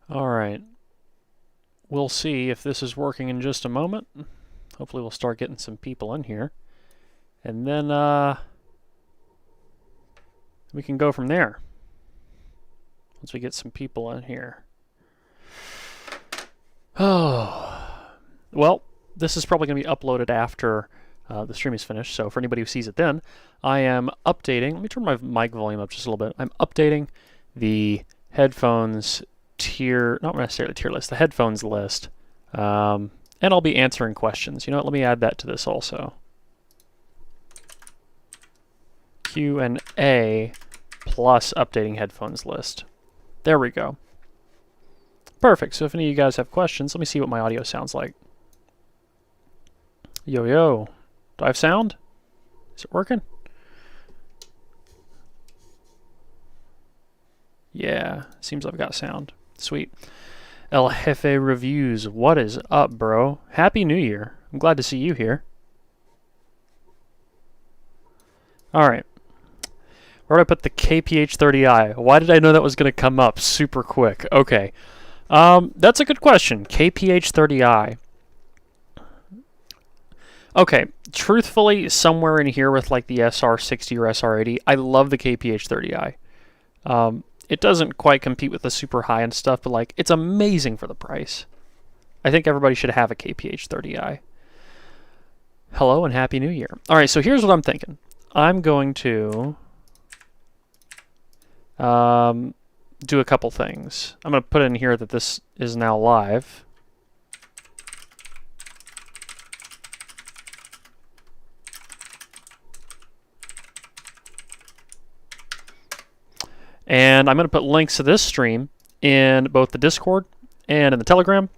All right. We'll see if this is working in just a moment. Hopefully we'll start getting some people in here. And then we can go from there. Once we get some people in here. Oh. Well, this is probably going to be uploaded after the stream is finished. So for anybody who sees it then, I am updating. Let me turn my mic volume up just a little bit. I'm updating the headphones tier, not necessarily tier list, the headphones list. And I'll be answering questions. You know what? Let me add that to this also. Q&A plus updating headphones list. There we go. Perfect. So if any of you guys have questions, let me see what my audio sounds like. Yo, yo. Do I have sound? Is it working? Yeah, seems I've got sound. Sweet. El Jefe Reviews. What is up, bro? Happy New Year. I'm glad to see you here. All right. Where do I put the KPH30i? Why did I know that was going to come up super quick? Okay. That's a good question. KPH30i. Okay, truthfully, somewhere in here with like the SR60 or SR80, I love the KPH30i. It doesn't quite compete with the super high-end stuff, but like it's amazing for the price. I think everybody should have a KPH30i. Hello and Happy New Year. All right, so here's what I'm thinking. I'm going to do a couple things. I'm going to put in here that this is now live. And I'm going to put links to this stream in both the Discord and in the Telegram.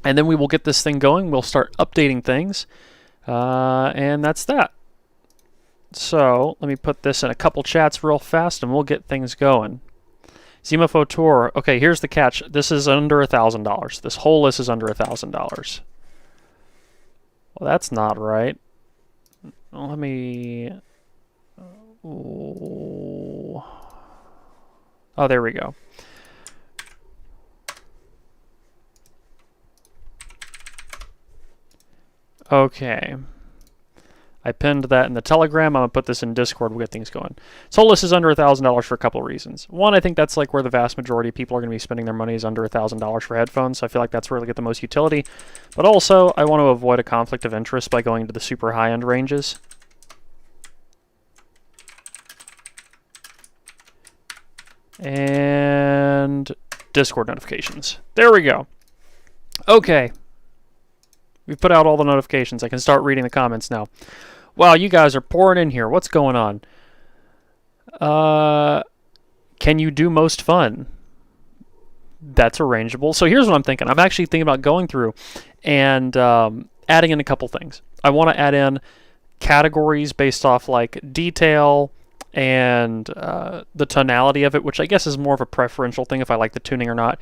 And then we will get this thing going. We'll start updating things. And that's that. So let me put this in a couple chats real fast and we'll get things going. Zemafo Tour. Okay, here's the catch. This is under $1,000. This whole list is under $1,000. Well, that's not right. Let me... Oh, there we go. Okay. I pinned that in the Telegram. I'm going to put this in Discord. We'll get things going. This whole list is under $1,000 for a couple of reasons. One, I think that's like where the vast majority of people are going to be spending their money is under $1,000 for headphones. So I feel like that's where they get the most utility. But also, I want to avoid a conflict of interest by going to the super high-end ranges. And Discord notifications. There we go. Okay. We've put out all the notifications. I can start reading the comments now. Wow, you guys are pouring in here. What's going on? Can you do most fun? That's arrangeable. So here's what I'm thinking. I'm actually thinking about going through and adding in a couple things. I want to add in categories based off like detail and the tonality of it, which I guess is more of a preferential thing if I like the tuning or not,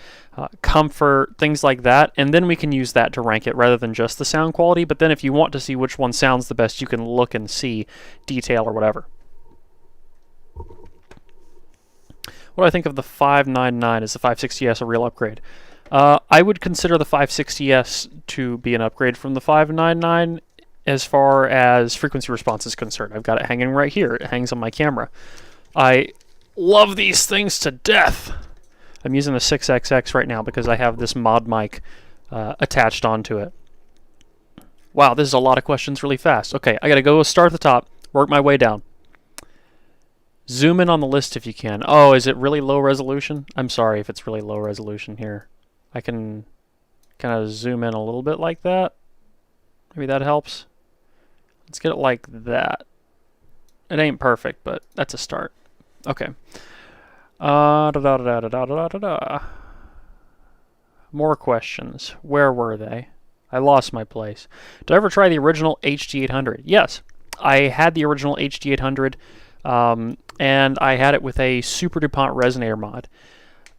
comfort, things like that, and then we can use that to rank it rather than just the sound quality. But then if you want to see which one sounds the best, you can look and see detail or whatever. What do I think of the 599? Is the 560S a real upgrade? I would consider the 560S to be an upgrade from the 599 as far as frequency response is concerned. I've got it hanging right here. It hangs on my camera. I love these things to death. I'm using the 6XX right now because I have this mod mic attached onto it. Wow, this is a lot of questions really fast. Okay, I gotta go start at the top, work my way down. Zoom in on the list if you can. Oh, is it really low resolution? I'm sorry if it's really low resolution here. I can kind of zoom in a little bit like that. Maybe that helps. Let's get it like that. It ain't perfect, but that's a start. Okay. More questions. Where were they? I lost my place. Did I ever try the original HD800? Yes. I had the original HD800, and I had it with a Super DuPont resonator mod.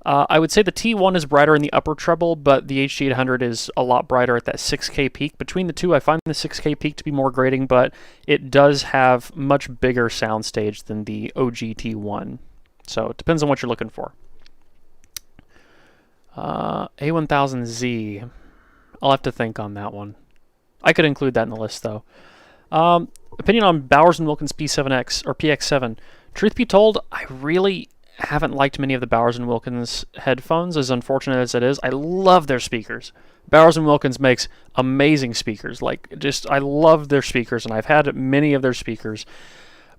I would say the T1 is brighter in the upper treble, but the HD800 is a lot brighter at that 6K peak. Between the two, I find the 6K peak to be more grating, but it does have much bigger soundstage than the OG T1. So it depends on what you're looking for. A1000Z. I'll have to think on that one. I could include that in the list, though. Opinion on Bowers & Wilkins P7X or PX7. Truth be told, I really haven't liked many of the Bowers & Wilkins headphones, as unfortunate as it is. I love their speakers. Bowers & Wilkins makes amazing speakers. I love their speakers, and I've had many of their speakers,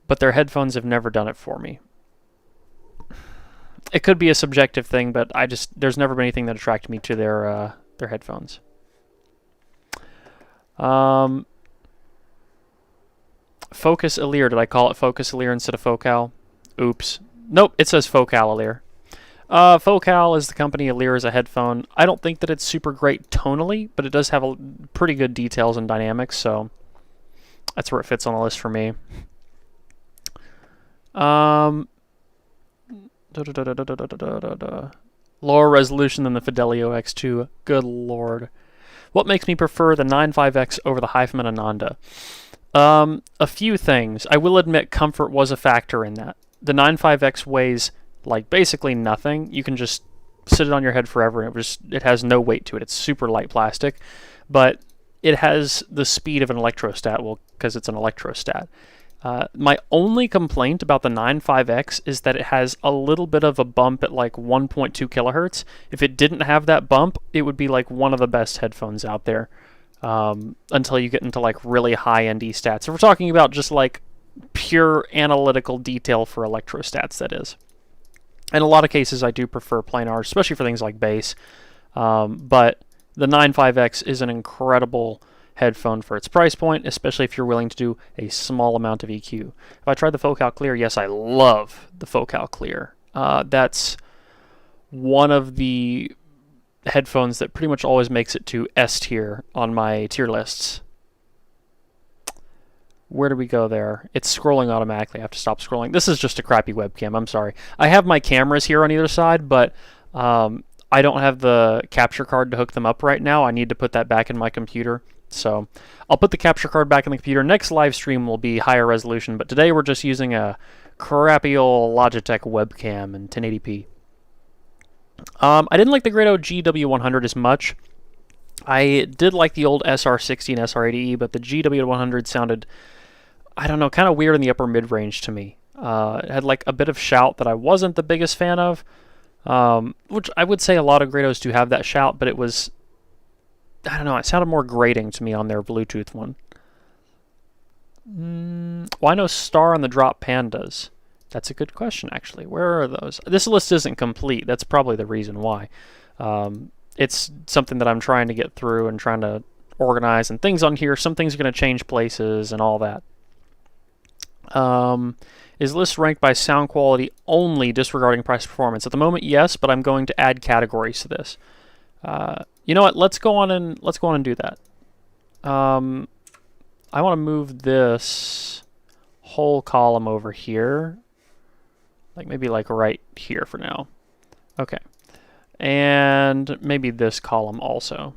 but their headphones have never done it for me. It could be a subjective thing, but there's never been anything that attracted me to their headphones. Focus Alere. Did I call it Focus Alere instead of Focal? Oops. Nope, it says Focal Alere. Focal is the company, Alere is a headphone. I don't think that it's super great tonally, but it does have pretty good details and dynamics, so that's where it fits on the list for me. Lower resolution than the Fidelio X2. Good lord. What makes me prefer the 9.5X over the Hyphen and Ananda? A few things. I will admit comfort was a factor in that. The 9.5X weighs like basically nothing. You can just sit it on your head forever, and it has no weight to it. It's super light plastic, but it has the speed of an electrostat, well, because it's an electrostat. My only complaint about the 9.5X is that it has a little bit of a bump at like 1.2 kilohertz. If it didn't have that bump, it would be like one of the best headphones out there, until you get into like really high-end stats. If we're talking about just like pure analytical detail for electrostats, that is. In a lot of cases, I do prefer planar, especially for things like bass. But the 9.5X is an incredible headphone for its price point, especially if you're willing to do a small amount of EQ. If I tried the Focal Clear, yes, I love the Focal Clear. That's one of the headphones that pretty much always makes it to S tier on my tier lists. Where do we go there? It's scrolling automatically. I have to stop scrolling. This is just a crappy webcam. I'm sorry. I have my cameras here on either side, but I don't have the capture card to hook them up right now. I need to put that back in my computer. So I'll put the capture card back in the computer. Next live stream will be higher resolution, but today we're just using a crappy old Logitech webcam in 1080p. I didn't like the Grado GW100 as much. I did like the old SR60 and SR80E, but the GW100 sounded, I don't know, kind of weird in the upper mid-range to me. It had like a bit of shout that I wasn't the biggest fan of, which I would say a lot of Grados do have that shout, but it was, I don't know, it sounded more grating to me on their Bluetooth one. Why no star on the drop pandas? That's a good question, actually. Where are those? This list isn't complete. That's probably the reason why. It's something that I'm trying to get through and trying to organize, and things on here, some things are going to change places and all that. Is list ranked by sound quality only, disregarding price performance? At the moment, yes, but I'm going to add categories to this. You know what? Let's go on and do that. I want to move this whole column over here, like maybe like right here for now. Okay, and maybe this column also.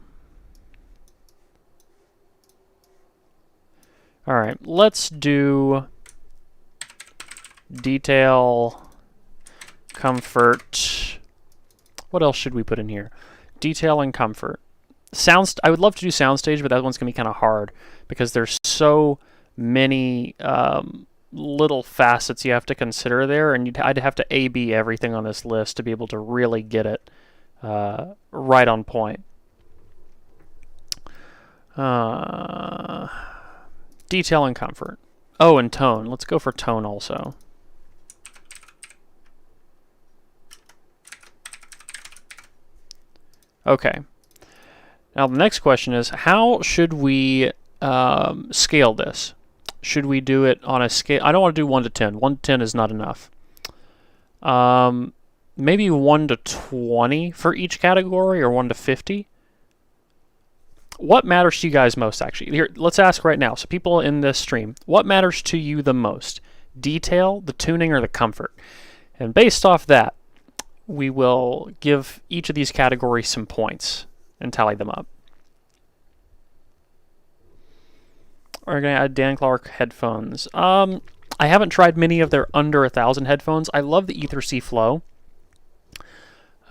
All right, let's do detail, comfort. What else should we put in here? Detail and comfort. I would love to do soundstage, but that one's gonna be kind of hard because there's so many little facets you have to consider there, and I'd have to A/B everything on this list to be able to really get it right on point. Detail and comfort. Oh, and tone. Let's go for tone also. Okay. Now the next question is, how should we scale this? Should we do it on a scale? I don't want to do 1 to 10. 1 to 10 is not enough. Maybe 1 to 20 for each category, or 1 to 50. What matters to you guys most, actually? Here, let's ask right now. So people in this stream, what matters to you the most? Detail, the tuning, or the comfort? And based off that, we will give each of these categories some points and tally them up. We're going to add Dan Clark headphones. I haven't tried many of their under 1,000 headphones. I love the Ether C Flow.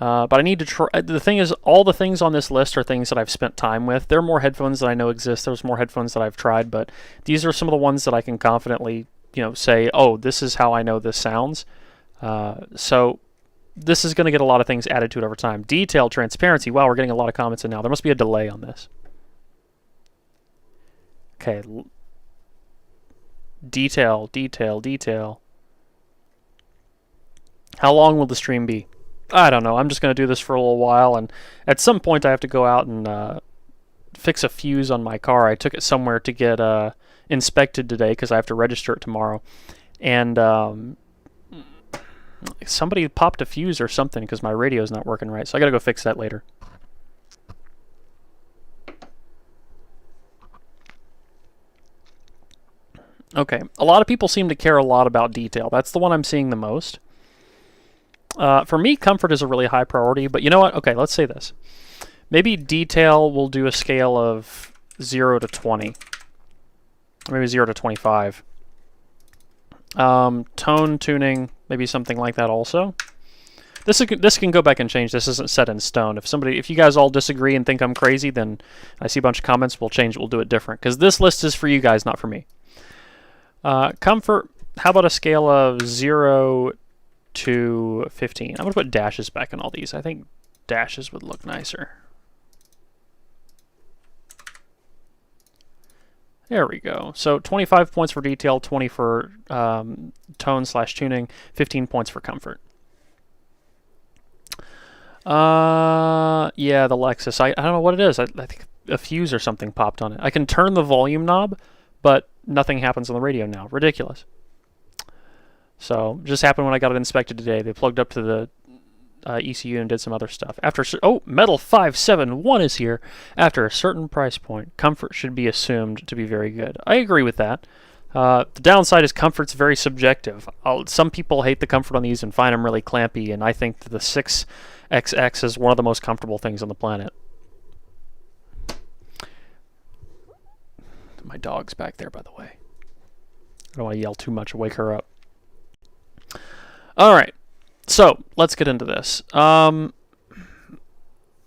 But I need to try. The thing is, all the things on this list are things that I've spent time with. There are more headphones that I know exist. There's more headphones that I've tried, but these are some of the ones that I can confidently, say, oh, this is how I know this sounds. So this is going to get a lot of things added to it over time. Detail, transparency. Wow, we're getting a lot of comments in now. There must be a delay on this. Okay. Detail, detail, detail. How long will the stream be? I don't know. I'm just going to do this for a little while, and at some point I have to go out and fix a fuse on my car. I took it somewhere to get inspected today because I have to register it tomorrow. And somebody popped a fuse or something because my radio's not working right, so I got to go fix that later. Okay, a lot of people seem to care a lot about detail. That's the one I'm seeing the most. For me, comfort is a really high priority, but you know what? Okay, let's say this. Maybe detail will do a scale of 0 to 20. Or maybe 0 to 25. Tone tuning, maybe something like that also. This can go back and change. This isn't set in stone. If you guys all disagree and think I'm crazy, then I see a bunch of comments. We'll change it. We'll do it different. Because this list is for you guys, not for me. Comfort, how about a scale of 0 to 15? I'm going to put dashes back in all these. I think dashes would look nicer. There we go. So 25 points for detail, 20 for tone/tuning, 15 points for comfort. Yeah, the Lexus. I don't know what it is. I think a fuse or something popped on it. I can turn the volume knob, but nothing happens on the radio now. Ridiculous. So, just happened when I got it inspected today. They plugged up to the ECU and did some other stuff. Metal 571 is here. After a certain price point, comfort should be assumed to be very good. I agree with that. The downside is comfort's very subjective. Some people hate the comfort on these and find them really clampy, and I think that the 6XX is one of the most comfortable things on the planet. My dog's back there, by the way. I don't want to yell too much or wake her up. All right, so let's get into this.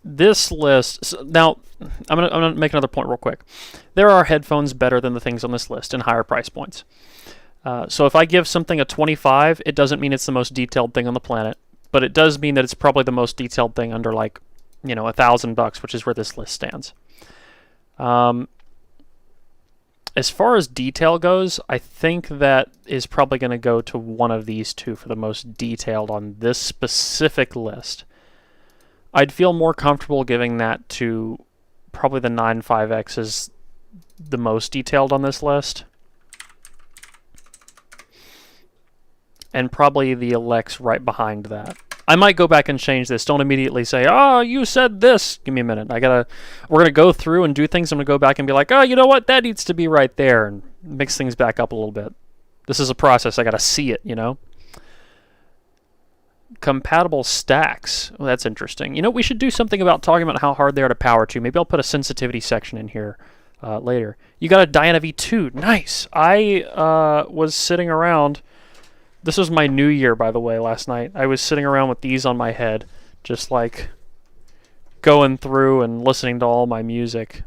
This list. Now, I'm gonna make another point real quick. There are headphones better than the things on this list in higher price points. So if I give something a 25, it doesn't mean it's the most detailed thing on the planet, but it does mean that it's probably the most detailed thing under like, $1,000, which is where this list stands. As far as detail goes, I think that is probably going to go to one of these two for the most detailed on this specific list. I'd feel more comfortable giving that to probably the 95X is the most detailed on this list. And probably the Alex right behind that. I might go back and change this. Don't immediately say, oh, you said this. Give me a minute. We're going to go through and do things. I'm going to go back and be like, oh, you know what? That needs to be right there, and mix things back up a little bit. This is a process. I got to see it, Compatible stacks. Well, that's interesting. We should do something about talking about how hard they are to power to. Maybe I'll put a sensitivity section in here later. You got a Diana V2. Nice. I was sitting around. This was my New Year, by the way, last night. I was sitting around with these on my head, just like going through and listening to all my music.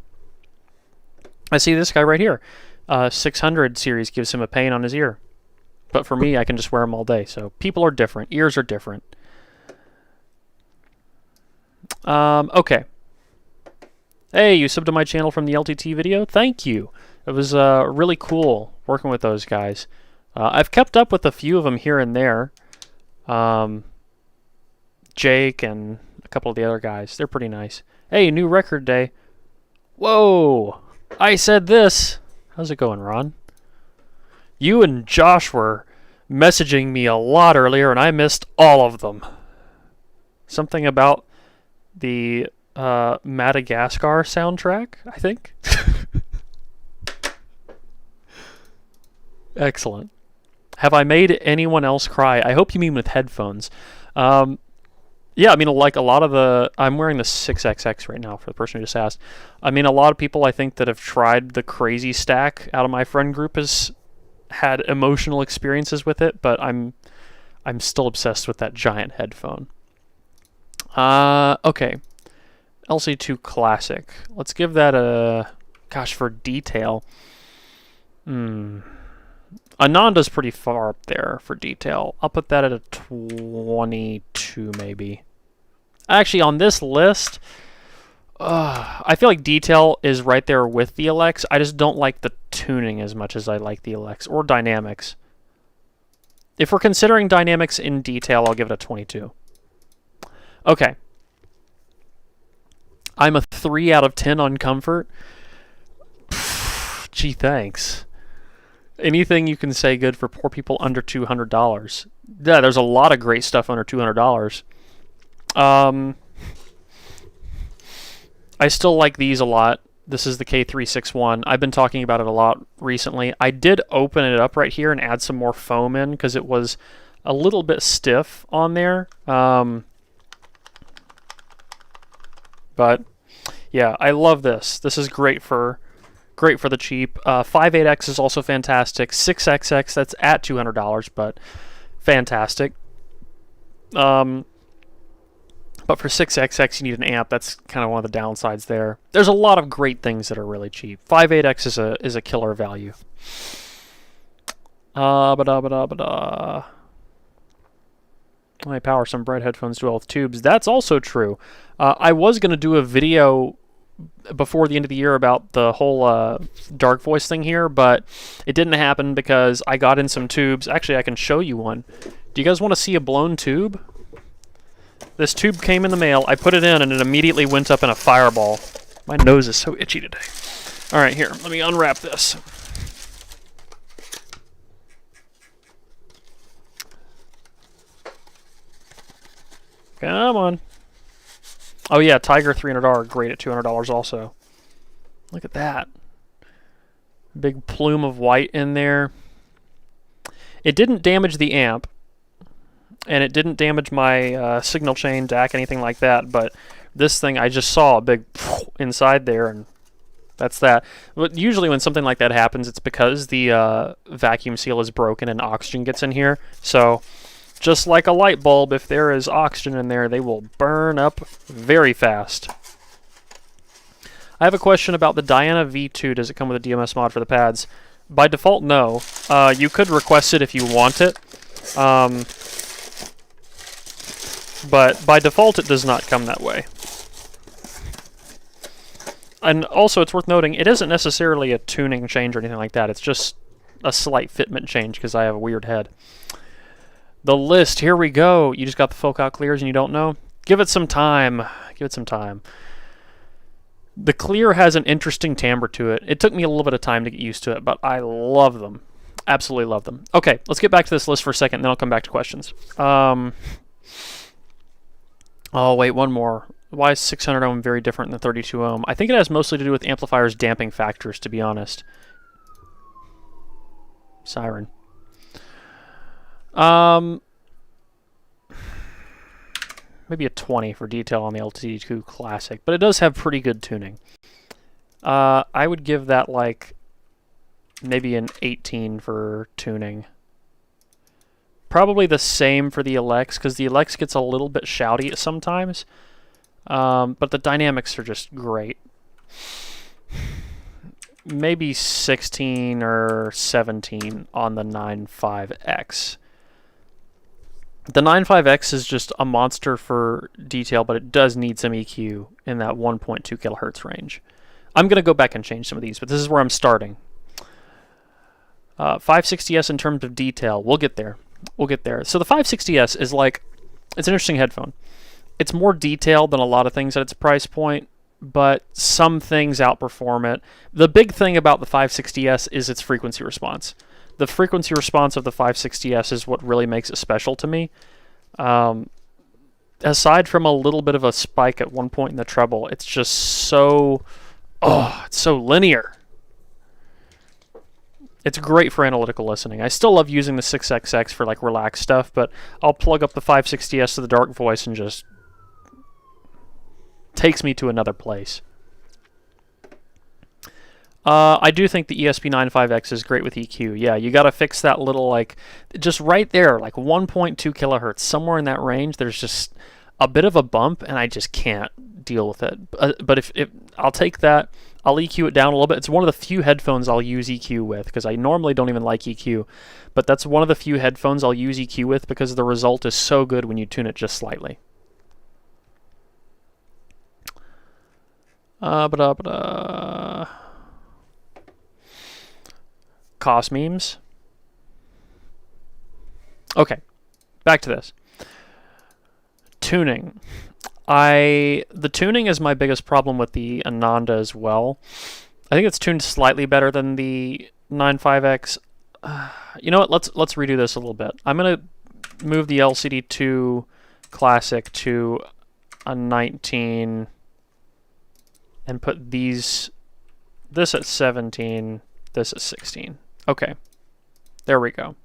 I see this guy right here. 600 series gives him a pain on his ear. But for me, I can just wear them all day. So people are different. Ears are different. Okay. Hey, you subbed to my channel from the LTT video? Thank you. It was really cool working with those guys. I've kept up with a few of them here and there. Jake and a couple of the other guys. They're pretty nice. Hey, new record day. Whoa! I said this. How's it going, Ron? You and Josh were messaging me a lot earlier, and I missed all of them. Something about the Madagascar soundtrack, I think. Excellent. Have I made anyone else cry? I hope you mean with headphones. Yeah, I mean, like a lot of the... I'm wearing the 6XX right now for the person who just asked. I mean, a lot of people I think that have tried the crazy stack out of my friend group has had emotional experiences with it, but I'm still obsessed with that giant headphone. Okay. LC2 Classic. Let's give that a... Gosh, for detail. Ananda's pretty far up there for detail. I'll put that at a 22, maybe. Actually, on this list, I feel like detail is right there with the LX. I just don't like the tuning as much as I like the LX, or dynamics. If we're considering dynamics in detail, I'll give it a 22. Okay. I'm a 3 out of 10 on comfort. Gee, thanks. Anything you can say good for poor people under $200. Yeah, there's a lot of great stuff under $200. I still like these a lot. This is the K361. I've been talking about it a lot recently. I did open it up right here and add some more foam in because it was a little bit stiff on there. But yeah, I love this. This is great for the cheap. 5.8x is also fantastic. 6XX, that's at $200, but fantastic. But for 6XX, you need an amp. That's kind of one of the downsides there. There's a lot of great things that are really cheap. 5.8x is a killer value. I power some bright headphones dual with tubes. That's also true. I was going to do a video before the end of the year about the whole dark voice thing here, but it didn't happen because I got in some tubes. Actually, I can show you one. Do you guys want to see a blown tube? This tube came in the mail. I put it in, and it immediately went up in a fireball. My nose is so itchy today. All right, here. Let me unwrap this. Come on. Oh yeah, Tiger 300R, great at $200 also. Look at that. Big plume of white in there. It didn't damage the amp, and it didn't damage my signal chain, DAC, anything like that, but this thing, I just saw a big inside there, and that's that. But usually when something like that happens, it's because the vacuum seal is broken and oxygen gets in here. So just like a light bulb, if there is oxygen in there, they will burn up very fast. I have a question about the Diana V2. Does it come with a DMS mod for the pads? By default, no. You could request it if you want it. But by default, it does not come that way. And also, it's worth noting, it isn't necessarily a tuning change or anything like that. It's just a slight fitment change because I have a weird head. The list, here we go. You just got the Focal clears and you don't know? Give it some time. Give it some time. The clear has an interesting timbre to it. It took me a little bit of time to get used to it, but I love them. Absolutely love them. Okay, let's get back to this list for a second, then I'll come back to questions. Oh, wait, one more. Why is 600 ohm very different than 32 ohm? I think it has mostly to do with amplifiers' damping factors, to be honest. Siren. Maybe a 20 for detail on the LTD2 Classic, but it does have pretty good tuning. I would give that like maybe an 18 for tuning. Probably the same for the LX, because the LX gets a little bit shouty sometimes, but the dynamics are just great. Maybe 16 or 17 on the 95X. The 95X is just a monster for detail, but it does need some EQ in that 1.2 kilohertz range. I'm going to go back and change some of these, but this is where I'm starting. 560S in terms of detail, we'll get there. We'll get there. So the 560S is like, it's an interesting headphone. It's more detailed than a lot of things at its price point, but some things outperform it. The big thing about the 560S is its frequency response. The frequency response of the 560S is what really makes it special to me. Aside from a little bit of a spike at one point in the treble, it's just so, it's so linear. It's great for analytical listening. I still love using the 6XX for like relaxed stuff, but I'll plug up the 560S to the dark voice and just takes me to another place. I do think the ESP95X is great with EQ. Yeah, you got to fix that little, like, just right there, like 1.2 kilohertz, somewhere in that range. There's just a bit of a bump, and I just can't deal with it. But if I'll take that, I'll EQ it down a little bit. It's one of the few headphones I'll use EQ with, because I normally don't even like EQ. But that's one of the few headphones I'll use EQ with because the result is so good when you tune it just slightly. Cost memes. Okay, back to this. Tuning. The tuning is my biggest problem with the Ananda as well. I think it's tuned slightly better than the 95X. You know what? Let's redo this a little bit. I'm gonna move the LCD2 Classic to a 19 and put this at 17, this at 16. Okay, there we go.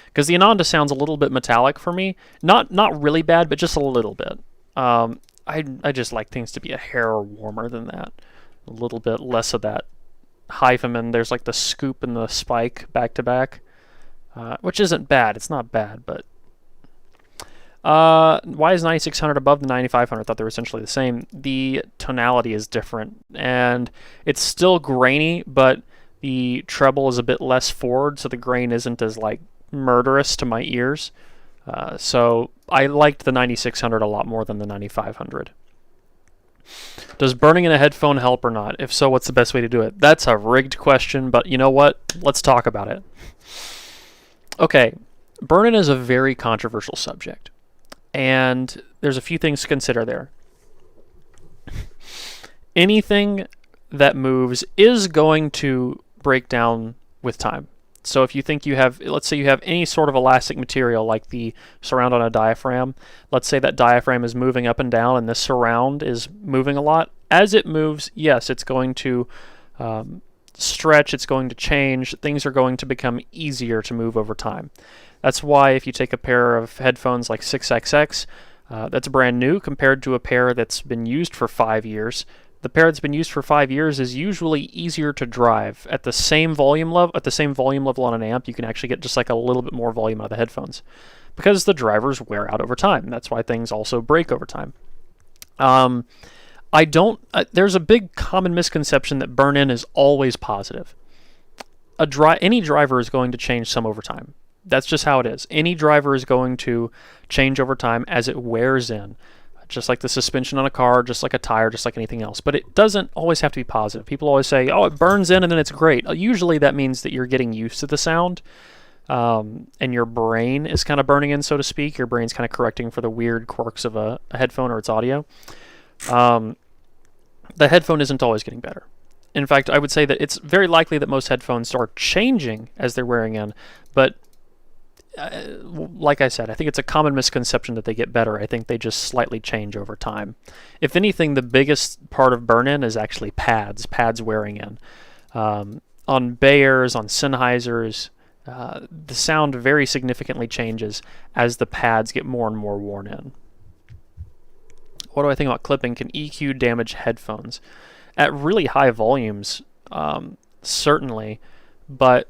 Because the Ananda sounds a little bit metallic for me. Not really bad, but just a little bit. I just like things to be a hair warmer than that. A little bit less of that hyphen, and there's like the scoop and the spike back to back, which isn't bad. It's not bad, but why is 9600 above the 9500? I thought they were essentially the same. The tonality is different, and it's still grainy, but the treble is a bit less forward, so the grain isn't as like murderous to my ears. So I liked the 9600 a lot more than the 9500. Does burning in a headphone help or not? If so, what's the best way to do it? That's a rigged question, but you know what? Let's talk about it. Okay, burn-in is a very controversial subject, and there's a few things to consider there. Anything that moves is going to break down with time. So if you think you have, let's say you have any sort of elastic material like the surround on a diaphragm, let's say that diaphragm is moving up and down and this surround is moving a lot. As it moves, yes, it's going to stretch, it's going to change, things are going to become easier to move over time. That's why if you take a pair of headphones like 6XX, that's brand new compared to a pair that's been used for 5 years, the pair that's been used for 5 years is usually easier to drive. At the same volume level on an amp, you can actually get just like a little bit more volume out of the headphones because the drivers wear out over time. That's why things also break over time. There's a big common misconception that burn-in is always positive. Any driver is going to change some over time. That's just how it is. Any driver is going to change over time as it wears in. Just like the suspension on a car, just like a tire, just like anything else. But it doesn't always have to be positive. People always say, oh, it burns in and then it's great. Usually that means that you're getting used to the sound, and your brain is kind of burning in, so to speak. Your brain's kind of correcting for the weird quirks of a headphone or its audio. The headphone isn't always getting better. In fact, I would say that it's very likely that most headphones are changing as they're wearing in, but like I said, I think it's a common misconception that they get better. I think they just slightly change over time. If anything, the biggest part of burn-in is actually pads wearing in. On Bayers, on Sennheisers, the sound very significantly changes as the pads get more and more worn in. What do I think about clipping? Can EQ damage headphones? At really high volumes, certainly, but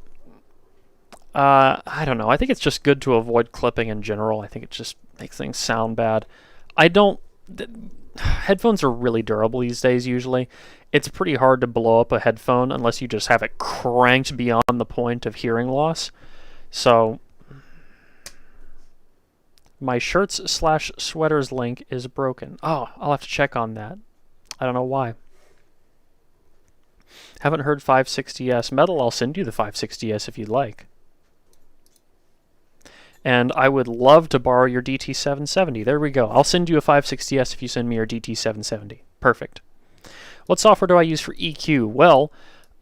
I don't know. I think it's just good to avoid clipping in general. I think it just makes things sound bad. Headphones are really durable these days usually. It's pretty hard to blow up a headphone unless you just have it cranked beyond the point of hearing loss. So, my shirts/sweaters link is broken. Oh, I'll have to check on that. I don't know why. Haven't heard 560S metal. I'll send you the 560S if you'd like. And I would love to borrow your DT770. There we go. I'll send you a 560S if you send me your DT770. Perfect. What software do I use for EQ? Well,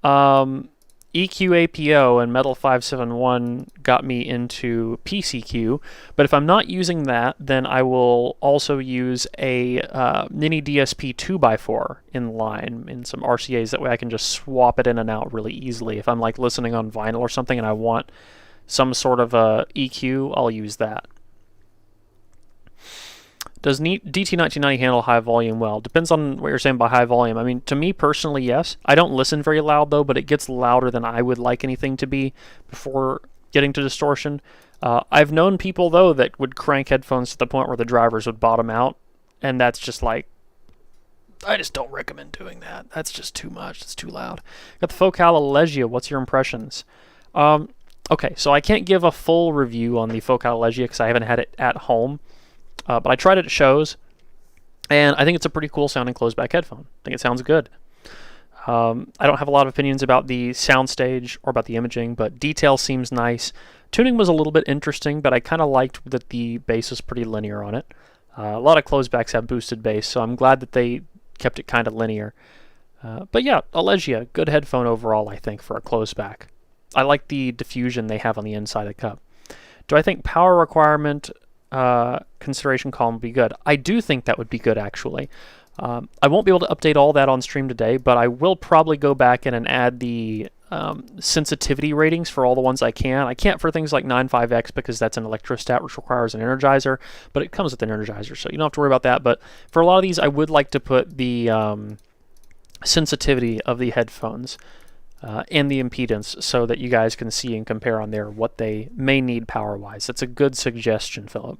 EQ APO and Metal 571 got me into PCQ, but if I'm not using that, then I will also use a mini DSP 2x4 in line in some RCAs. That way I can just swap it in and out really easily. If I'm like listening on vinyl or something and I want some sort of a EQ, I'll use that. Does DT1990 handle high volume well? Depends on what you're saying by high volume. I mean, to me personally, yes. I don't listen very loud though, but it gets louder than I would like anything to be before getting to distortion. I've known people though that would crank headphones to the point where the drivers would bottom out and that's just like, I just don't recommend doing that. That's just too much. It's too loud. Got the Focalilegia. What's your impressions? Okay, so I can't give a full review on the Focalilegia because I haven't had it at home, but I tried it at shows, and I think it's a pretty cool sounding closed-back headphone. I think it sounds good. I don't have a lot of opinions about the soundstage or about the imaging, but detail seems nice. Tuning was a little bit interesting, but I kind of liked that the bass was pretty linear on it. A lot of closed-backs have boosted bass, so I'm glad that they kept it kind of linear. But yeah, Alegia, good headphone overall, I think, for a closed-back. I like the diffusion they have on the inside of the cup. Do I think power requirement consideration column would be good? I do think that would be good, actually. I won't be able to update all that on stream today, but I will probably go back in and add the sensitivity ratings for all the ones I can. I can't for things like 9.5x because that's an electrostat, which requires an energizer, but it comes with an energizer, so you don't have to worry about that. But for a lot of these, I would like to put the sensitivity of the headphones and the impedance so that you guys can see and compare on there what they may need power-wise. That's a good suggestion, Philip.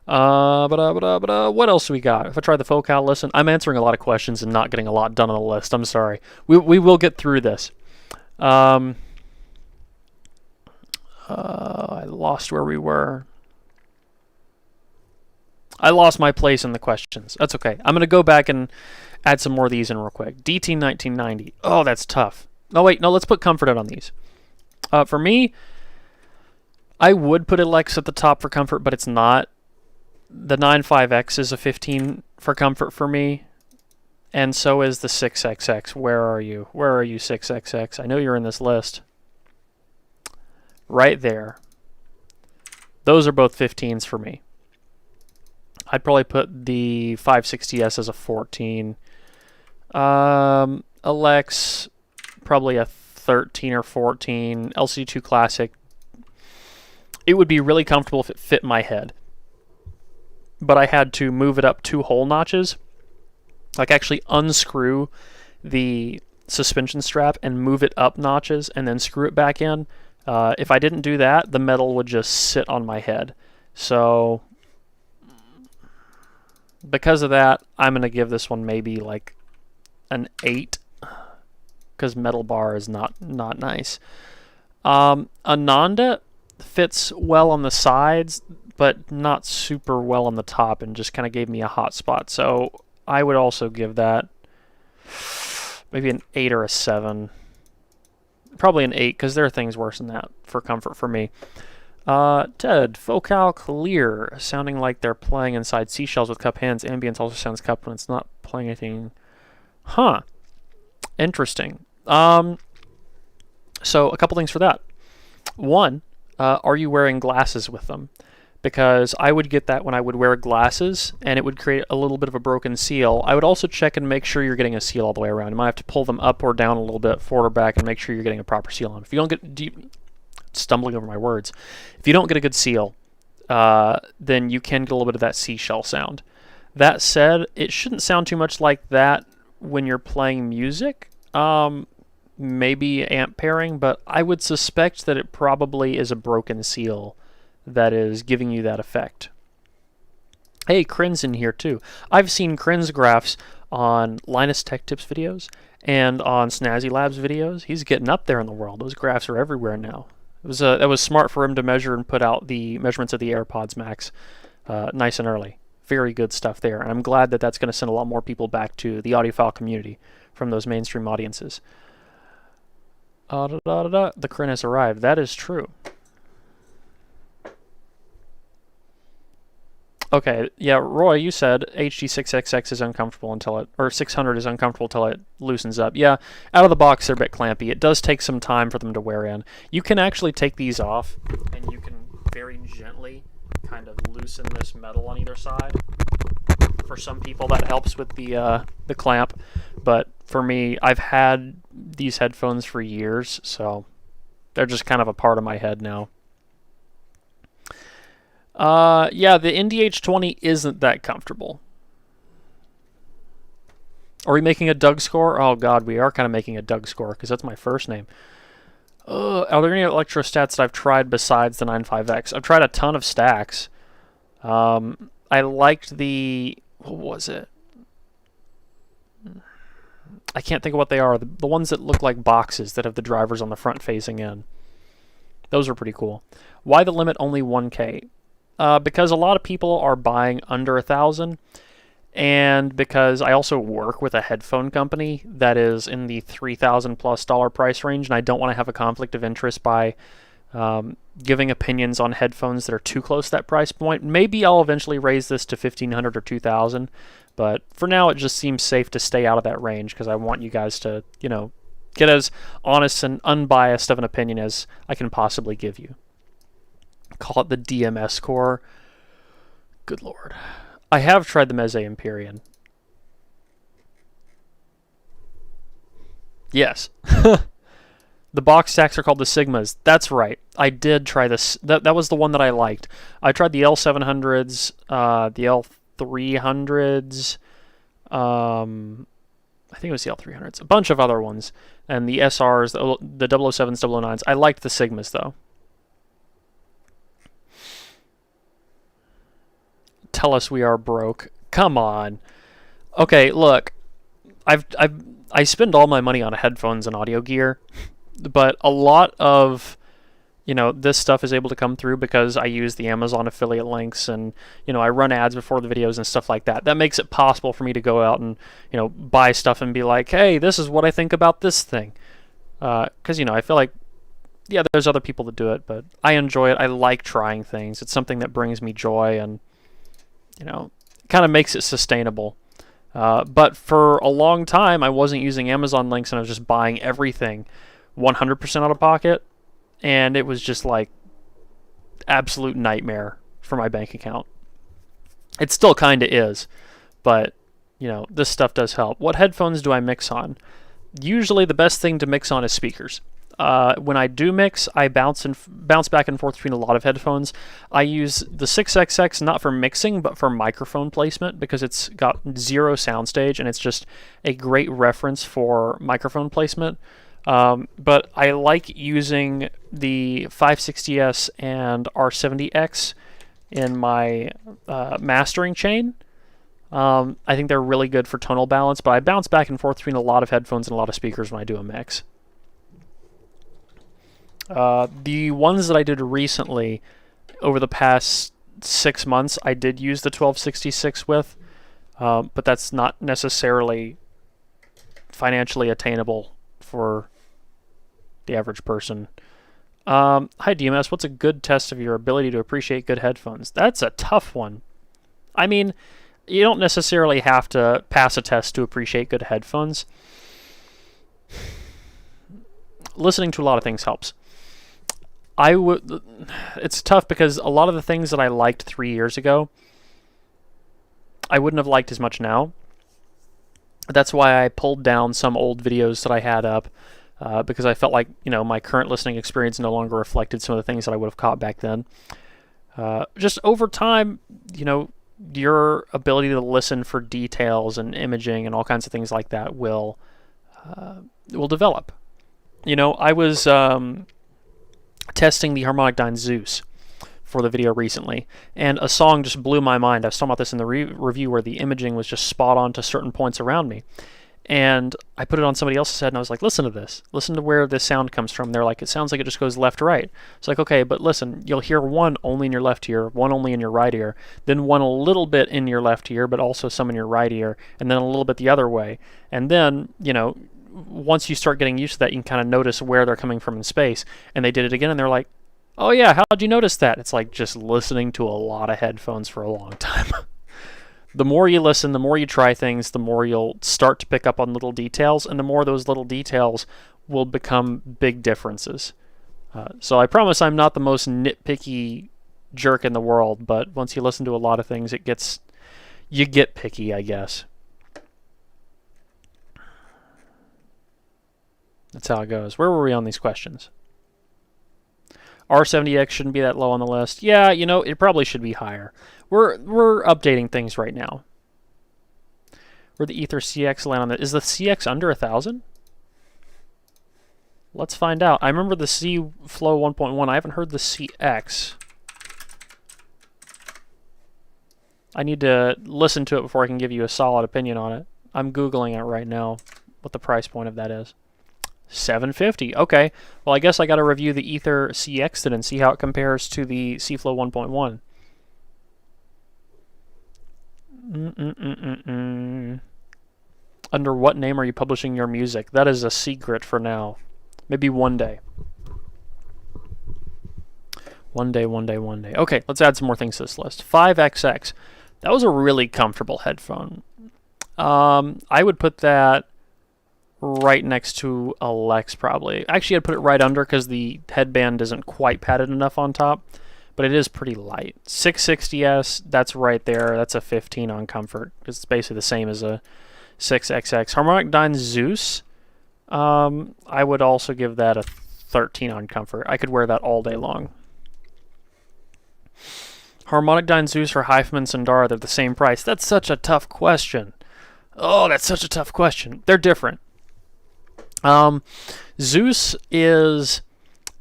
What else do we got? If I try the Focal listen, I'm answering a lot of questions and not getting a lot done on the list. I'm sorry. We will get through this. I lost where we were. I lost my place in the questions. That's okay. I'm going to go back and add some more of these in real quick. DT 1990. Oh, that's tough. No, wait. No, let's put comfort on these. For me, I would put Alex at the top for comfort, but it's not. The 9.5x is a 15 for comfort for me, and so is the 6XX. Where are you? Where are you, 6XX? I know you're in this list. Right there. Those are both 15s for me. I'd probably put the 560S as a 14. Alex, probably a 13 or 14. LCD2 Classic. It would be really comfortable if it fit my head, but I had to move it up 2 hole notches, like actually unscrew the suspension strap and move it up notches and then screw it back in. If I didn't do that, the metal would just sit on my head. So because of that, I'm going to give this one maybe like an 8, because metal bar is not nice. Ananda fits well on the sides, but not super well on the top, and just kind of gave me a hot spot. So I would also give that maybe an 8 or a 7. Probably an 8, because there are things worse than that for comfort for me. Ted, Focal Clear, sounding like they're playing inside seashells with cup hands. Ambience also sounds cup when it's not playing anything. Huh. Interesting. So a couple things for that. One, are you wearing glasses with them? Because I would get that when I would wear glasses, and it would create a little bit of a broken seal. I would also check and make sure you're getting a seal all the way around. You might have to pull them up or down a little bit, forward or back, and make sure you're getting a proper seal on. If you don't get, stumbling over my words, if you don't get a good seal, then you can get a little bit of that seashell sound. That said, it shouldn't sound too much like that when you're playing music. Maybe amp pairing, but I would suspect that it probably is a broken seal that is giving you that effect. Hey, Crin's in here too. I've seen Crin's graphs on Linus Tech Tips videos and on Snazzy Labs videos. He's getting up there in the world. Those graphs are everywhere now. That was smart for him to measure and put out the measurements of the AirPods Max nice and early. Very good stuff there. And I'm glad that that's going to send a lot more people back to the audiophile community from those mainstream audiences. The Crin has arrived. That is true. Okay, yeah, Roy, you said HD6XX is uncomfortable until it, or 600 is uncomfortable until it loosens up. Yeah, out of the box they're a bit clampy. It does take some time for them to wear in. You can actually take these off, and you can very gently kind of loosen this metal on either side. For some people that helps with the clamp, but for me, I've had these headphones for years, so they're just kind of a part of my head now. Yeah, the NDH20 isn't that comfortable. Are we making a Doug score? Oh god, we are kind of making a Doug score, because that's my first name. Are there any electrostats that I've tried besides the 9.5x? I've tried a ton of stacks. I liked the what was it? I can't think of what they are. The ones that look like boxes that have the drivers on the front facing in. Those are pretty cool. Why the limit only 1K? Because a lot of people are buying under 1,000, and because I also work with a headphone company that is in the $3,000+ price range, and I don't want to have a conflict of interest by giving opinions on headphones that are too close to that price point. Maybe I'll eventually raise this to 1,500 or 2,000, but for now it just seems safe to stay out of that range because I want you guys to, you know, get as honest and unbiased of an opinion as I can possibly give you. Call it the DMS core. Good lord. I have tried the Meze Empyrean. Yes. The box stacks are called the Sigmas. That's right. I did try this. That was the one that I liked. I tried the L700s, the L300s, I think it was the L300s, a bunch of other ones, and the SRs, the 007s, 009s. I liked the Sigmas, though. Tell us we are broke. Come on. Okay, look. I spend all my money on headphones and audio gear, but a lot of, you know, this stuff is able to come through because I use the Amazon affiliate links, and, you know, I run ads before the videos and stuff like that. That makes it possible for me to go out and, you know, buy stuff and be like, hey, this is what I think about this thing. Because, you know, I feel like, yeah, there's other people that do it, but I enjoy it. I like trying things. It's something that brings me joy and, you know, kind of makes it sustainable. But for a long time, I wasn't using Amazon links and I was just buying everything 100% out of pocket. And it was just like absolute nightmare for my bank account. It still kind of is, but, you know, this stuff does help. What headphones do I mix on? Usually the best thing to mix on is speakers. When I do mix, I bounce back and forth between a lot of headphones. I use the 6XX not for mixing, but for microphone placement because it's got 0 soundstage and it's just a great reference for microphone placement. But I like using the 560S and R70X in my mastering chain. I think they're really good for tonal balance, but I bounce back and forth between a lot of headphones and a lot of speakers when I do a mix. The ones that I did recently, over the past 6 months, I did use the 1266 with, but that's not necessarily financially attainable for the average person. Hi DMS, what's a good test of your ability to appreciate good headphones? That's a tough one. I mean, you don't necessarily have to pass a test to appreciate good headphones. Listening to a lot of things helps. It's tough because a lot of the things that I liked 3 years ago, I wouldn't have liked as much now. That's why I pulled down some old videos that I had up, because I felt like, you know, my current listening experience no longer reflected some of the things that I would have caught back then. Just over time, you know, your ability to listen for details and imaging and all kinds of things like that will develop. You know, I was testing the Harmonic Dyne Zeus for the video recently, and a song just blew my mind. I was talking about this in the review where the imaging was just spot on to certain points around me. And I put it on somebody else's head, and I was like, listen to this. Listen to where this sound comes from. They're like, it sounds like it just goes left to right. It's like, okay, but listen, you'll hear one only in your left ear, one only in your right ear, then one a little bit in your left ear, but also some in your right ear, and then a little bit the other way. And then, you know, once you start getting used to that, you can kind of notice where they're coming from in space. And they did it again, and they're like, oh yeah, how'd you notice that? It's like just listening to a lot of headphones for a long time. The more you listen, the more you try things, the more you'll start to pick up on little details, and the more those little details will become big differences. So I promise I'm not the most nitpicky jerk in the world, but once you listen to a lot of things, you get picky, I guess. That's how it goes. Where were we on these questions? R70X shouldn't be that low on the list. Yeah, you know, it probably should be higher. We're updating things right now. Where the Ether CX land on that? Is the CX under 1,000? Let's find out. I remember the C Flow 1.1. I haven't heard the CX. I need to listen to it before I can give you a solid opinion on it. I'm Googling it right now, what the price point of that is. $750. Okay. Well, I guess I got to review the Ether CX then and see how it compares to the CFlow 1.1. Under what name are you publishing your music? That is a secret for now. Maybe one day. One day. Okay, let's add some more things to this list. 5XX. That was a really comfortable headphone. I would put that right next to a Lex probably. Actually, I'd put it right under because the headband isn't quite padded enough on top, but it is pretty light. 660S, that's right there. That's a 15 on comfort. It's basically the same as a 6XX. Harmonic Dyne Zeus, I would also give that a 13 on comfort. I could wear that all day long. Harmonic Dyne Zeus or Headphone Sundara, they're the same price. That's such a tough question. Oh, that's such a tough question. They're different. Zeus is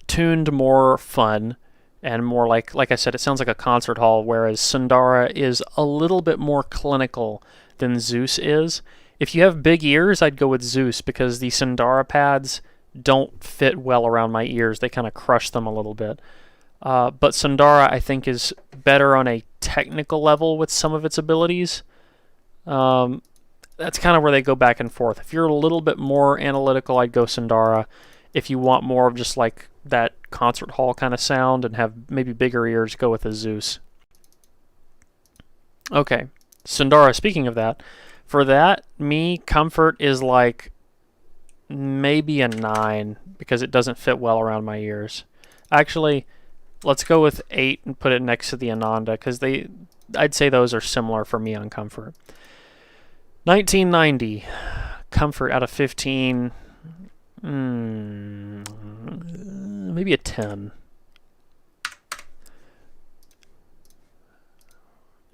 tuned more fun and more like I said, it sounds like a concert hall, whereas Sundara is a little bit more clinical than Zeus is. If you have big ears, I'd go with Zeus because the Sundara pads don't fit well around my ears. They kind of crush them a little bit. But Sundara, I think, is better on a technical level with some of its abilities. That's kind of where they go back and forth. If you're a little bit more analytical, I'd go Sundara. If you want more of just like that concert hall kind of sound and have maybe bigger ears, go with a Zeus. Okay, Sundara, speaking of that, for that, comfort is like maybe a 9 because it doesn't fit well around my ears. Actually, let's go with 8 and put it next to the Ananda because I'd say those are similar for me on comfort. 1990, comfort out of 15, maybe a 10.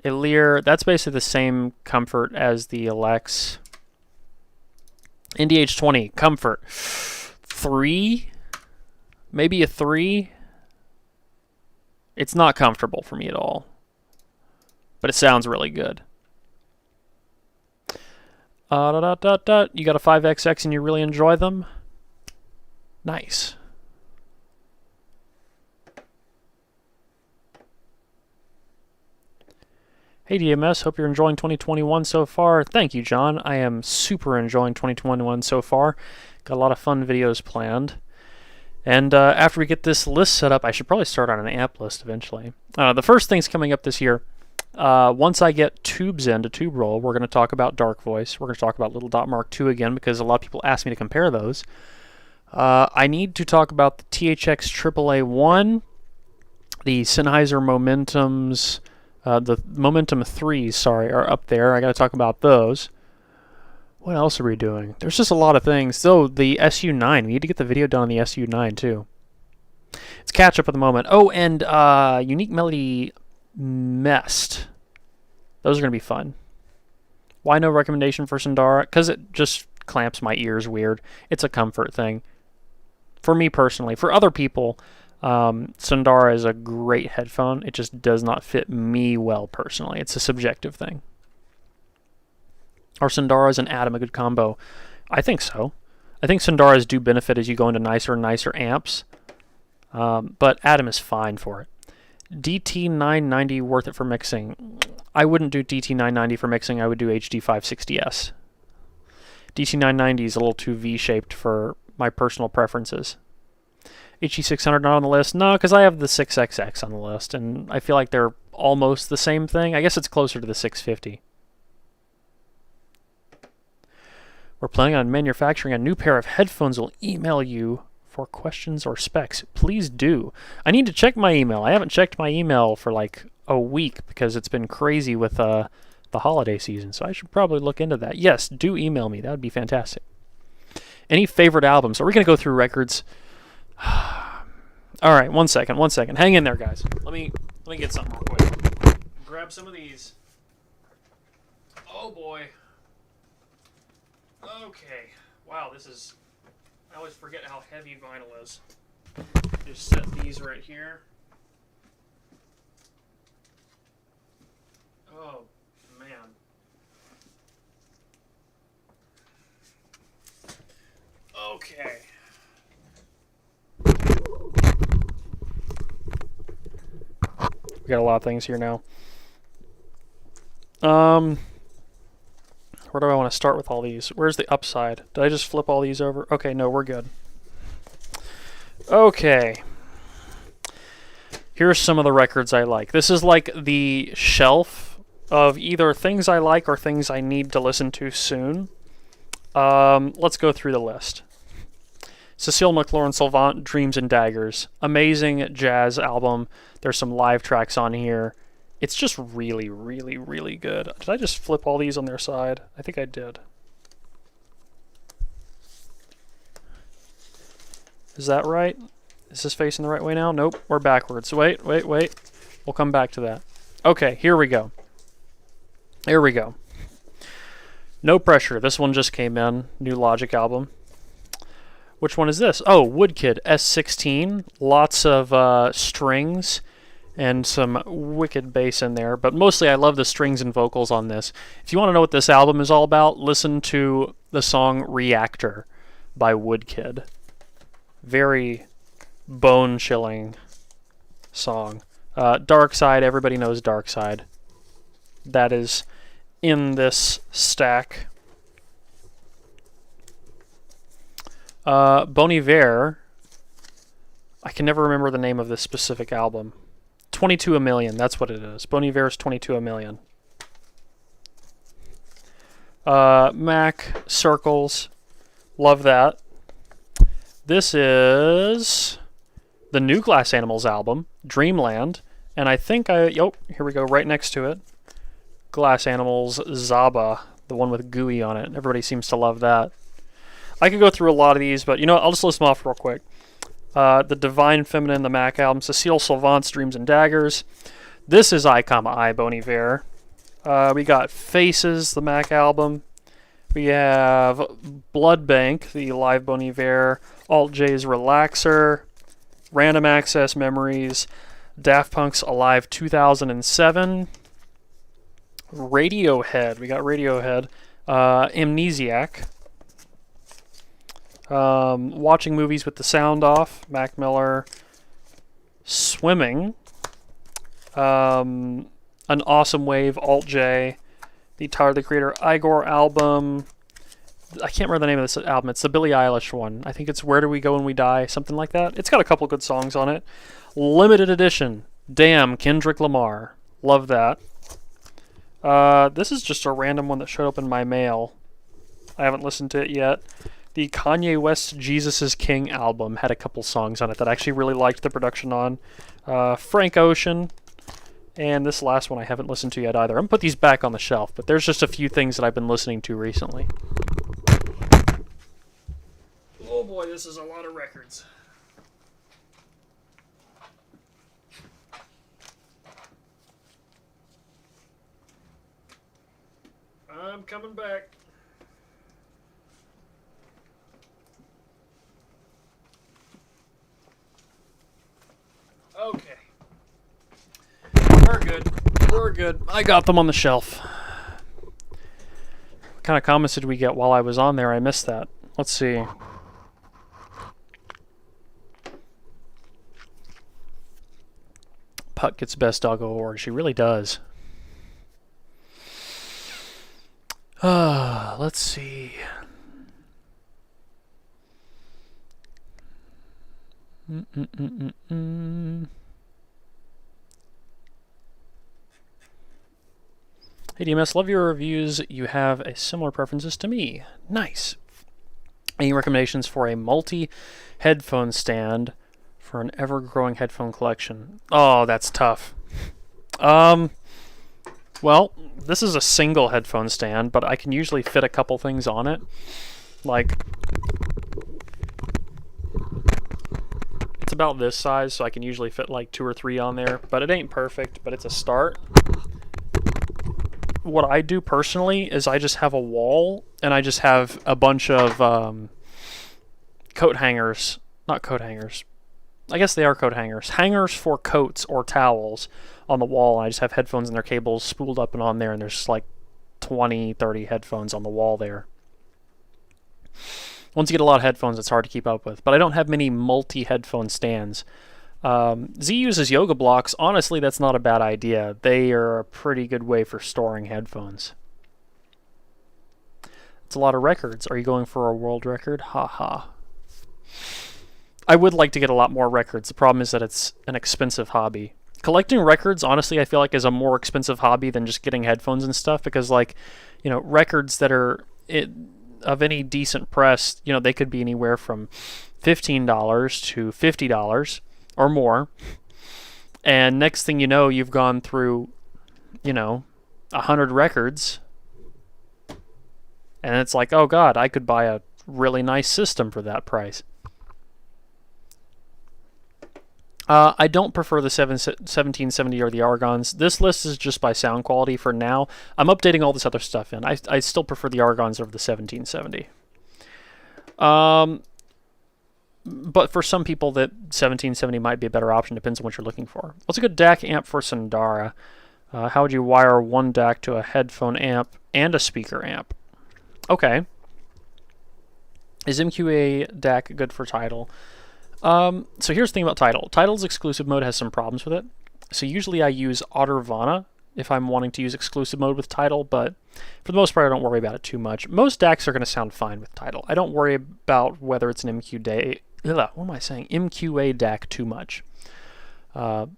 Elir, that's basically the same comfort as the Alex. NDH20, comfort, 3, maybe a 3. It's not comfortable for me at all, but it sounds really good. You got a 5XX and you really enjoy them? Nice. Hey DMS, hope you're enjoying 2021 so far. Thank you, John. I am super enjoying 2021 so far. Got a lot of fun videos planned. And after we get this list set up, I should probably start on an amp list eventually. The first thing's coming up this year. Once I get tubes into Tube Roll, we're going to talk about Dark Voice. We're going to talk about Little Dot Mark II again because a lot of people ask me to compare those. I need to talk about the THX AAA1, the Sennheiser Momentums, the Momentum 3s, sorry, are up there. I got to talk about those. What else are we doing? There's just a lot of things. So the SU9, we need to get the video done on the SU9 too. It's catch up at the moment. Oh, and Unique Melody Mest. Those are going to be fun. Why no recommendation for Sundara? Because it just clamps my ears weird. It's a comfort thing. For me personally. For other people, Sundara is a great headphone. It just does not fit me well personally. It's a subjective thing. Are Sundaras and Atom a good combo? I think so. I think Sundaras do benefit as you go into nicer and nicer amps. But Atom is fine for it. DT990 worth it for mixing? I wouldn't do DT990 for mixing. I would do HD560S. DT990 is a little too V-shaped for my personal preferences. HD600 not on the list? No, because I have the 6XX on the list, and I feel like they're almost the same thing. I guess it's closer to the 650. We're planning on manufacturing a new pair of headphones. We'll email you for questions or specs. Please do. I need to check my email. I haven't checked my email for like a week because it's been crazy with the holiday season, so I should probably look into that. Yes, do email me. That would be fantastic. Any favorite albums? Are we going to go through records? All right, one second. Hang in there, guys. Let me get something real quick. Grab some of these. Oh boy. Okay. Wow, this is... I always forget how heavy vinyl is. Just set these right here. Oh, man. Okay. We got a lot of things here now. Where do I want to start with all these? Where's the upside? Did I just flip all these over? Okay, no, we're good. Okay. Here's some of the records I like. This is like the shelf of either things I like or things I need to listen to soon. Let's go through the list. Cecile McLaurin-Salvant, Dreams and Daggers. Amazing jazz album. There's some live tracks on here. It's just really, really, really good. Did I just flip all these on their side? I think I did. Is that right? Is this facing the right way now? Nope, we're backwards. Wait. We'll come back to that. Okay, here we go. Here we go. No Pressure. This one just came in. New Logic album. Which one is this? Oh, Woodkid S16. Lots of strings and some wicked bass in there. But mostly I love the strings and vocals on this. If you want to know what this album is all about, listen to the song Reactor by Woodkid. Very bone-chilling song. Dark Side, everybody knows Dark Side. That is in this stack. Bon Iver, I can never remember the name of this specific album. 22 A Million, that's what it is. Bon Iver's 22 A Million. Mac, Circles, love that. This is the new Glass Animals album, Dreamland, and I think here we go, right next to it. Glass Animals Zaba, the one with Gooey on it. Everybody seems to love that. I could go through a lot of these, but you know what? I'll just list them off real quick. The Divine Feminine, the Mac album. Cecile Salvant's Dreams and Daggers. This is I, Bon Iver. We got Faces, the Mac album. We have Blood Bank, the live Bon Iver. Alt J's Relaxer. Random Access Memories. Daft Punk's Alive 2007. Radiohead. We got Radiohead. Amnesiac. Watching Movies with the Sound Off, Mac Miller. Swimming. An Awesome Wave, Alt J. The Tyler the Creator Igor album. I can't remember the name of this album. It's the Billie Eilish one. I think it's Where Do We Go When We Die, something like that. It's got a couple good songs on it. Limited edition. Damn, Kendrick Lamar. Love that. This is just a random one that showed up in my mail. I haven't listened to it yet. The Kanye West Jesus is King album had a couple songs on it that I actually really liked the production on. Frank Ocean. And this last one I haven't listened to yet either. I'm going to put these back on the shelf, but there's just a few things that I've been listening to recently. Oh boy, this is a lot of records. I'm coming back. Okay. We're good. We're good. I got them on the shelf. What kind of comments did we get while I was on there? I missed that. Let's see. Putt gets Best Doggo Award. She really does. Let's see. Hey DMS, love your reviews. You have a similar preferences to me. Nice. Any recommendations for a multi-headphone stand for an ever-growing headphone collection? Oh, that's tough. Well, this is a single headphone stand, but I can usually fit a couple things on it. Like, it's about this size, so I can usually fit like 2 or 3 on there, but it ain't perfect, but it's a start. What I do personally is I just have a wall, and I just have a bunch of coat hangers, not coat hangers, I guess they are coat hangers. Hangers for coats or towels on the wall. And I just have headphones and their cables spooled up and on there, and there's just like 20, 30 headphones on the wall there. Once you get a lot of headphones, it's hard to keep up with. But I don't have many multi-headphone stands. Z uses yoga blocks. Honestly, that's not a bad idea. They are a pretty good way for storing headphones. It's a lot of records. Are you going for a world record? Haha. I would like to get a lot more records. The problem is that it's an expensive hobby. Collecting records, honestly, I feel like is a more expensive hobby than just getting headphones and stuff, because, like, you know, records that are of any decent press, you know, they could be anywhere from $15 to $50 or more. And next thing you know, you've gone through, you know, 100 records. And it's like, oh God, I could buy a really nice system for that price. I don't prefer the 1770 or the Argons. This list is just by sound quality for now. I'm updating all this other stuff in. I still prefer the Argons over the 1770. But for some people, that 1770 might be a better option. Depends on what you're looking for. What's a good DAC amp for Sundara? How would you wire one DAC to a headphone amp and a speaker amp? Okay. Is MQA DAC good for Tidal? So here's the thing about Tidal. Tidal's exclusive mode has some problems with it. So usually I use Ottervana if I'm wanting to use exclusive mode with Tidal, but for the most part I don't worry about it too much. Most DACs are going to sound fine with Tidal. I don't worry about whether it's an MQA DAC too much. But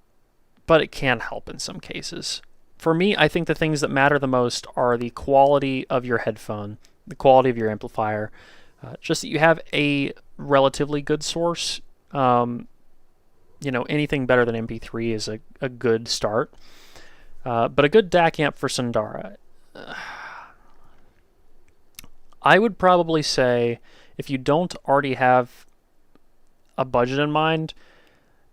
it can help in some cases. For me, I think the things that matter the most are the quality of your headphone, the quality of your amplifier, just that you have a relatively good source. You know, anything better than MP3 is a good start. But a good DAC amp for Sundara, I would probably say, if you don't already have a budget in mind,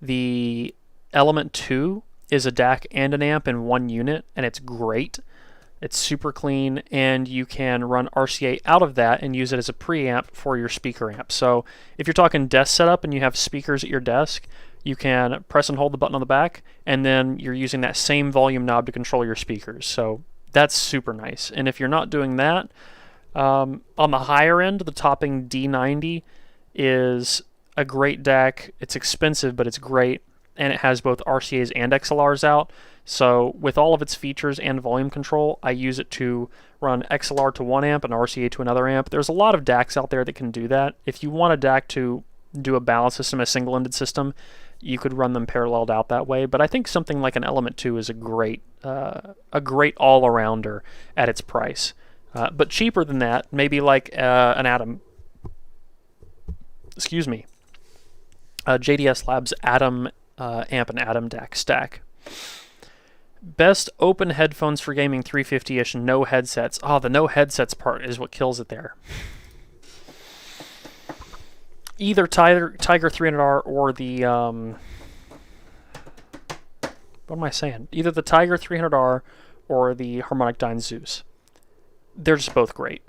the Element 2 is a DAC and an amp in one unit, and it's great. It's super clean, and you can run RCA out of that and use it as a preamp for your speaker amp. So if you're talking desk setup and you have speakers at your desk, you can press and hold the button on the back, and then you're using that same volume knob to control your speakers. So that's super nice. And if you're not doing that, on the higher end, the topping D90 is a great DAC. It's expensive, but it's great, and it has both RCAs and XLRs out. So with all of its features and volume control, I use it to run XLR to one amp and RCA to another amp. There's a lot of DACs out there that can do that. If you want a DAC to do a balance system, a single-ended system, you could run them paralleled out that way. But I think something like an Element 2 is a great all-arounder at its price. But cheaper than that, maybe like an Atom. Excuse me. JDS Labs Atom amp and Atom DAC stack. Best open headphones for gaming, 350-ish, no headsets. Oh, the no headsets part is what kills it there. Either Tiger 300R or the what am I saying? Either the Tiger 300R or the Harmonic Dyne Zeus. They're just both great.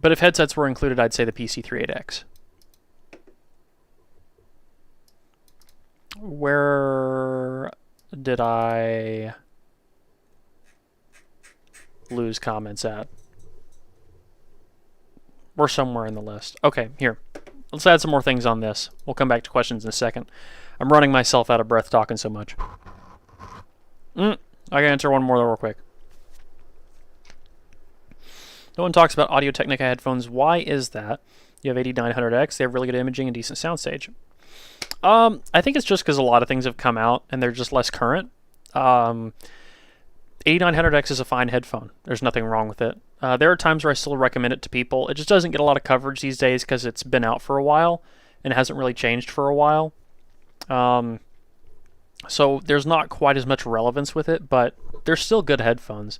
But if headsets were included, I'd say the PC38X. Where did I lose comments at? We're somewhere in the list. Okay, here. Let's add some more things on this. We'll come back to questions in a second. I'm running myself out of breath talking so much. I gotta answer one more real quick. No one talks about Audio-Technica headphones. Why is that? You have 8900X. They have really good imaging and decent soundstage. I think it's just because a lot of things have come out and they're just less current. 8900X is a fine headphone. There's nothing wrong with it. There are times where I still recommend it to people. It just doesn't get a lot of coverage these days because it's been out for a while and it hasn't really changed for a while. So there's not quite as much relevance with it, but they're still good headphones.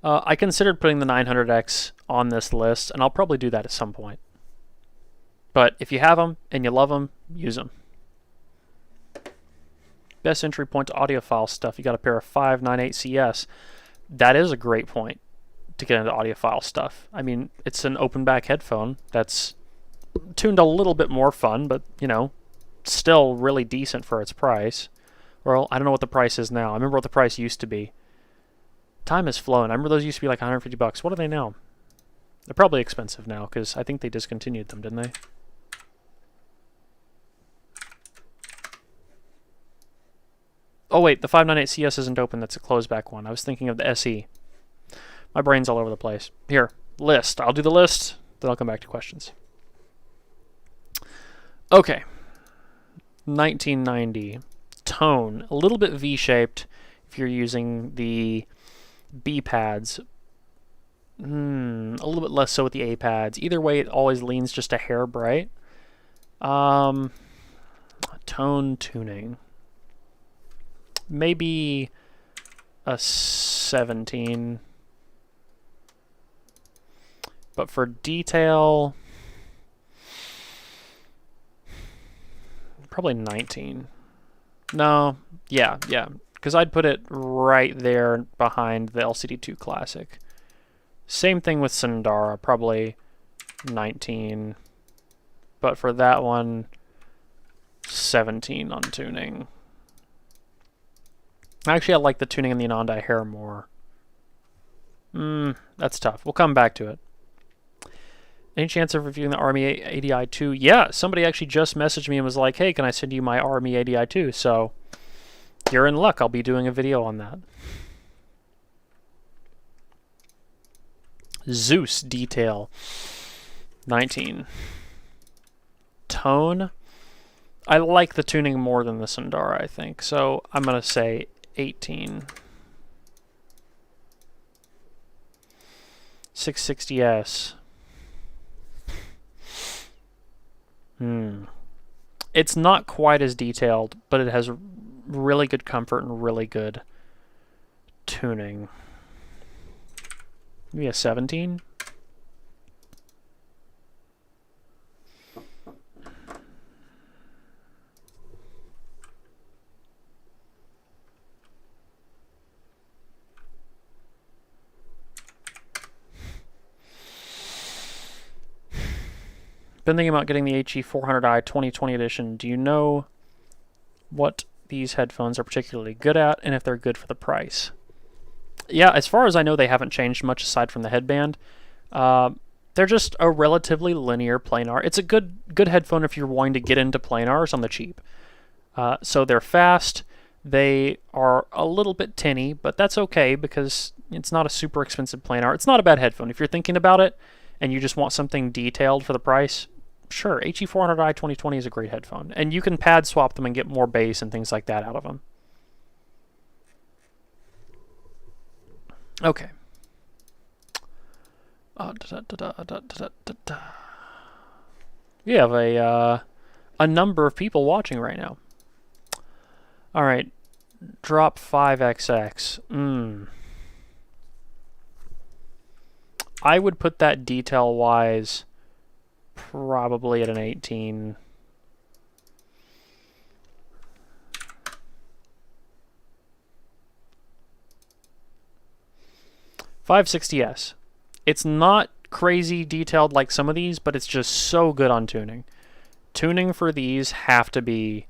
I considered putting the 900X on this list, and I'll probably do that at some point. But if you have them and you love them, use them. Best entry point to audiophile stuff. You got a pair of 598CS. That is a great point to get into audiophile stuff. I mean, it's an open back headphone that's tuned a little bit more fun, but, you know, still really decent for its price. Well, I don't know what the price is now. I remember what the price used to be. Time has flown. I remember those used to be like 150 bucks. What are they now? They're probably expensive now, because I think they discontinued them, didn't they? Oh wait, the 598CS isn't open. That's a closeback one. I was thinking of the SE. My brain's all over the place. Here, list. I'll do the list, then I'll come back to questions. Okay. 1990. Tone. A little bit V-shaped if you're using the B pads. A little bit less so with the A pads. Either way, it always leans just a hair bright. Tone tuning. Maybe a 17. But for detail, probably 19. No, yeah. Because I'd put it right there behind the LCD2 Classic. Same thing with Sundara, probably 19. But for that one, 17 on tuning. Actually, I like the tuning in the Anandai hair more. That's tough. We'll come back to it. Any chance of reviewing the Army ADI2? Yeah, somebody actually just messaged me and was like, hey, can I send you my Army ADI2? So, you're in luck. I'll be doing a video on that. Zeus detail. 19. Tone. I like the tuning more than the Sundara, I think. So, I'm going to say 18. 660S. It's not quite as detailed, but it has really good comfort and really good tuning. Maybe a 17? Been thinking about getting the HE400i 2020 edition. Do you know what these headphones are particularly good at and if they're good for the price? Yeah, as far as I know, they haven't changed much aside from the headband. They're just a relatively linear planar. It's a good headphone if you're wanting to get into planars on the cheap. So they're fast. They are a little bit tinny, but that's okay because it's not a super expensive planar. It's not a bad headphone. If you're thinking about it and you just want something detailed for the price, sure, HE400i 2020 is a great headphone. And you can pad swap them and get more bass and things like that out of them. Okay. We have a number of people watching right now. All right. Drop 5XX. I would put that detail-wise probably at an 18. $560S. It's not crazy detailed like some of these, but it's just so good on tuning. Tuning for these have to be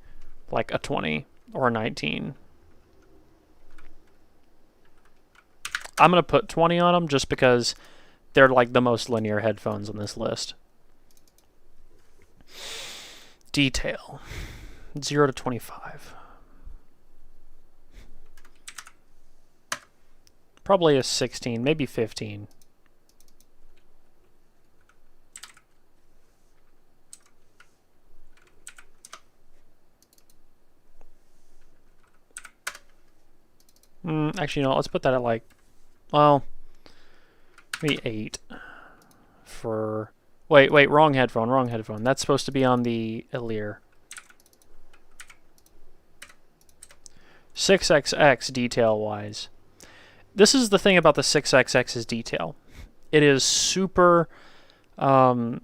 like a 20 or a 19. I'm going to put 20 on them just because they're like the most linear headphones on this list. Detail. 0 to 25. Probably a 16, maybe 15. Actually, no, let's put that at like, well, maybe 8 for... Wait, wrong headphone. That's supposed to be on the Elir. 6XX detail-wise. This is the thing about the 6XX's detail. It is super warm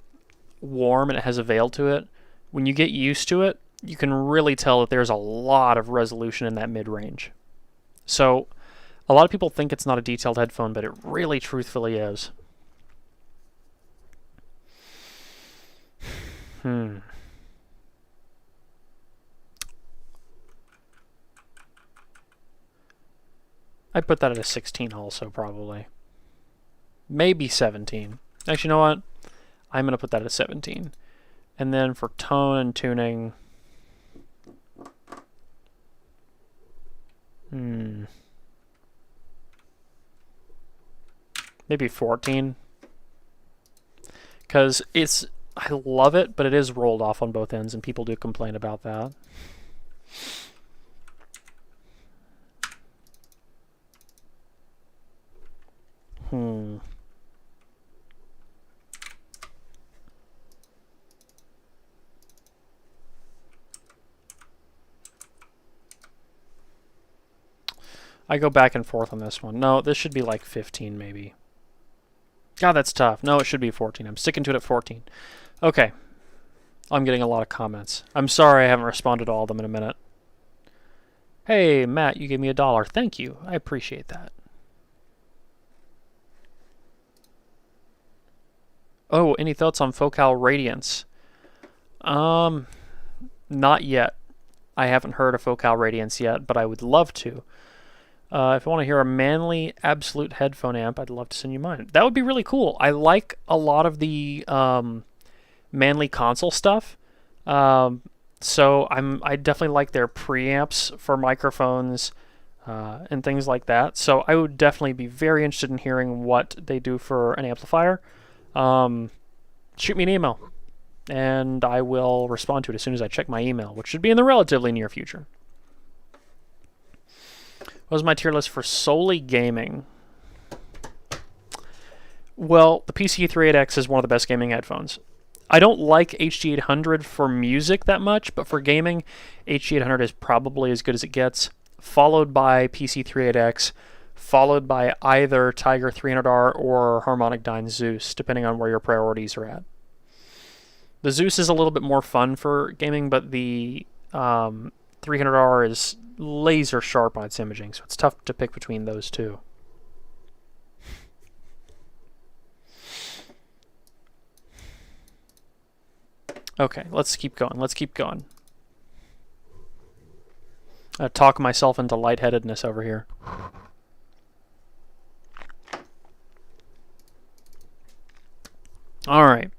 and it has a veil to it. When you get used to it, you can really tell that there's a lot of resolution in that mid-range. So, a lot of people think it's not a detailed headphone, but it really truthfully is. I'd put that at a 16 also, probably. Maybe 17. Actually, you know what? I'm going to put that at a 17. And then for tone and tuning... maybe 14. Because it's... I love it, but it is rolled off on both ends, and people do complain about that. I go back and forth on this one. No, this should be like 15 maybe. God, that's tough. No, it should be 14. I'm sticking to it at 14. Okay. I'm getting a lot of comments. I'm sorry I haven't responded to all of them in a minute. Hey, Matt, you gave me $1. Thank you. I appreciate that. Oh, any thoughts on Focal Radiance? Not yet. I haven't heard of Focal Radiance yet, but I would love to. If I want to hear a manly absolute headphone amp, I'd love to send you mine. That would be really cool. I like a lot of the manly console stuff. So I definitely like their preamps for microphones and things like that. So I would definitely be very interested in hearing what they do for an amplifier. Shoot me an email, and I will respond to it as soon as I check my email, which should be in the relatively near future. What was my tier list for solely gaming? Well, the PC38X is one of the best gaming headphones. I don't like HD800 for music that much, but for gaming, HD800 is probably as good as it gets, followed by PC38X, followed by either Tiger 300R or Harmonic Dyne Zeus, depending on where your priorities are at. The Zeus is a little bit more fun for gaming, but the 300R is laser sharp on its imaging, so it's tough to pick between those two. Okay, let's keep going. Let's keep going. I talk myself into lightheadedness over here. All right.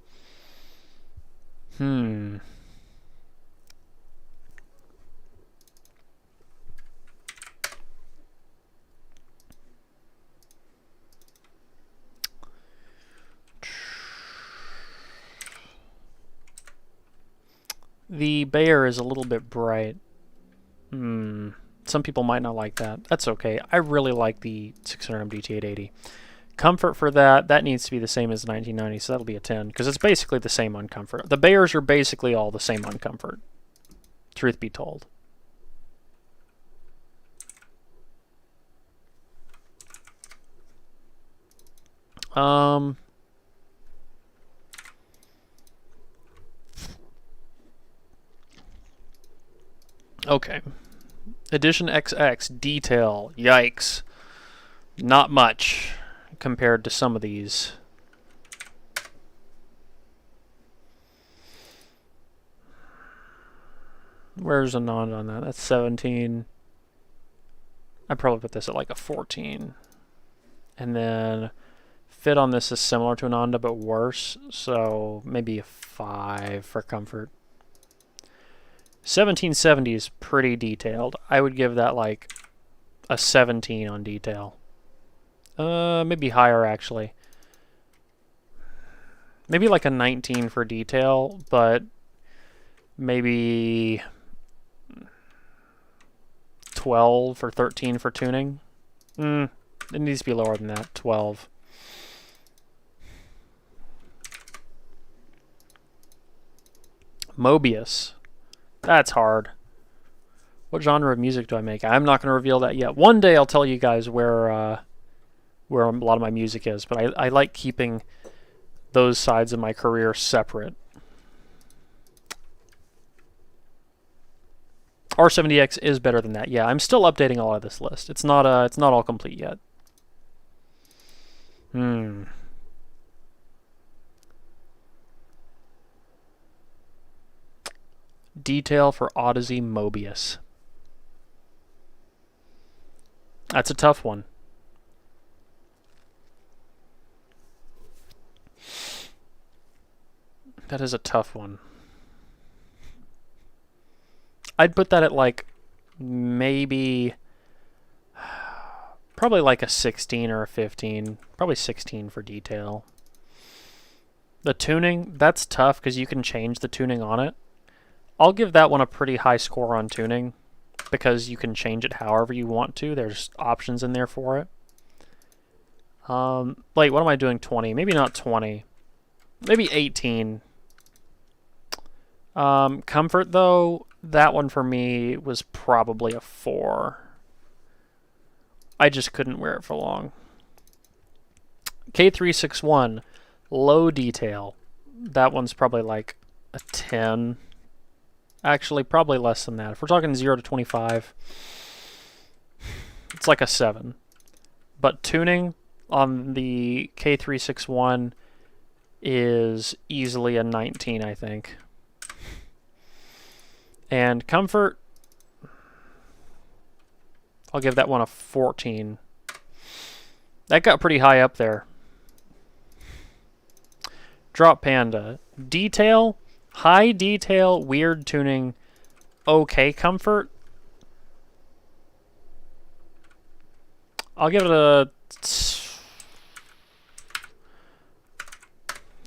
The Bayer is a little bit bright. Some people might not like that. That's okay. I really like the 600 MDT880. Comfort for that needs to be the same as the 1990, so that'll be a 10, because it's basically the same on comfort. The Bayers are basically all the same on comfort, truth be told. Okay. Edition XX, detail, yikes. Not much compared to some of these. Where's Ananda on that? That's 17. I'd probably put this at like a 14. And then fit on this is similar to Ananda but worse, so maybe a 5 for comfort. 1770 is pretty detailed. I would give that like a 17 on detail. Maybe higher actually. Maybe like a 19 for detail, but maybe 12 or 13 for tuning. It needs to be lower than that, 12. Mobius. That's hard. What genre of music do I make? I'm not going to reveal that yet. One day I'll tell you guys where a lot of my music is, but I like keeping those sides of my career separate. R70X is better than that. Yeah, I'm still updating a lot of this list. It's not all complete yet. detail for Odyssey Mobius. That's a tough one. That is a tough one. I'd put that at like maybe probably like a 16 or a 15. Probably 16 for detail. The tuning, that's tough because you can change the tuning on it. I'll give that one a pretty high score on tuning because you can change it however you want to. There's options in there for it. Like, what am I doing? 20? Maybe not 20. Maybe 18. Comfort, though, that one for me was probably a 4. I just couldn't wear it for long. K361, low detail. That one's probably like a 10. Actually, probably less than that. If we're talking 0 to 25, it's like a 7. But tuning on the K361 is easily a 19, I think. And comfort, I'll give that one a 14. That got pretty high up there. Drop Panda. Detail, high detail, weird tuning, okay comfort. I'll give it a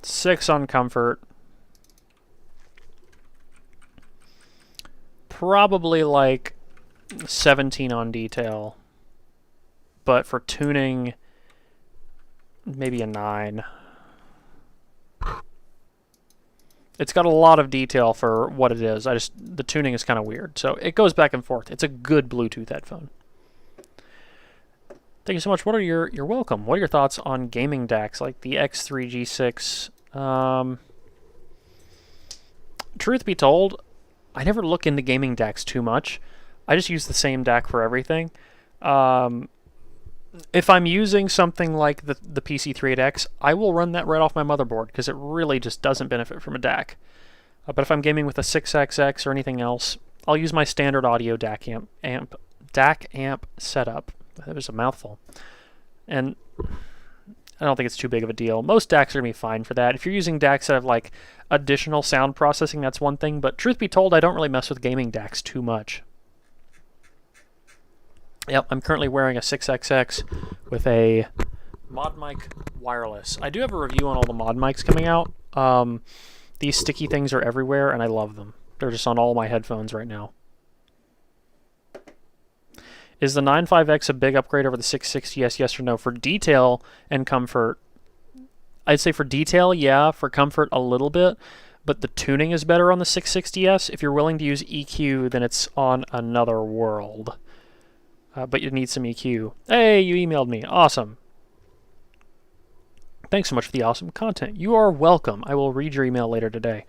6 on comfort. Probably like 17 on detail. But for tuning, maybe a 9. It's got a lot of detail for what it is. The tuning is kind of weird. So it goes back and forth. It's a good Bluetooth headphone. Thank you so much. You're welcome. What are your thoughts on gaming DACs like the X3 G6? Truth be told, I never look into gaming DACs too much. I just use the same DAC for everything. If I'm using something like the PC38X, I will run that right off my motherboard because it really just doesn't benefit from a DAC. But if I'm gaming with a 6XX or anything else, I'll use my standard audio DAC amp setup. That was a mouthful. And I don't think it's too big of a deal. Most DACs are going to be fine for that. If you're using DACs that have like additional sound processing, that's one thing. But truth be told, I don't really mess with gaming DACs too much. Yep, I'm currently wearing a 6XX with a Mod Mic wireless. I do have a review on all the Mod Mics coming out. These sticky things are everywhere, and I love them. They're just on all my headphones right now. Is the 95X a big upgrade over the 660S, yes or no? For detail and comfort, I'd say for detail, yeah. For comfort, a little bit. But the tuning is better on the 660S. If you're willing to use EQ, then it's on another world. But you need some EQ. Hey, you emailed me. Awesome. Thanks so much for the awesome content. You are welcome. I will read your email later today.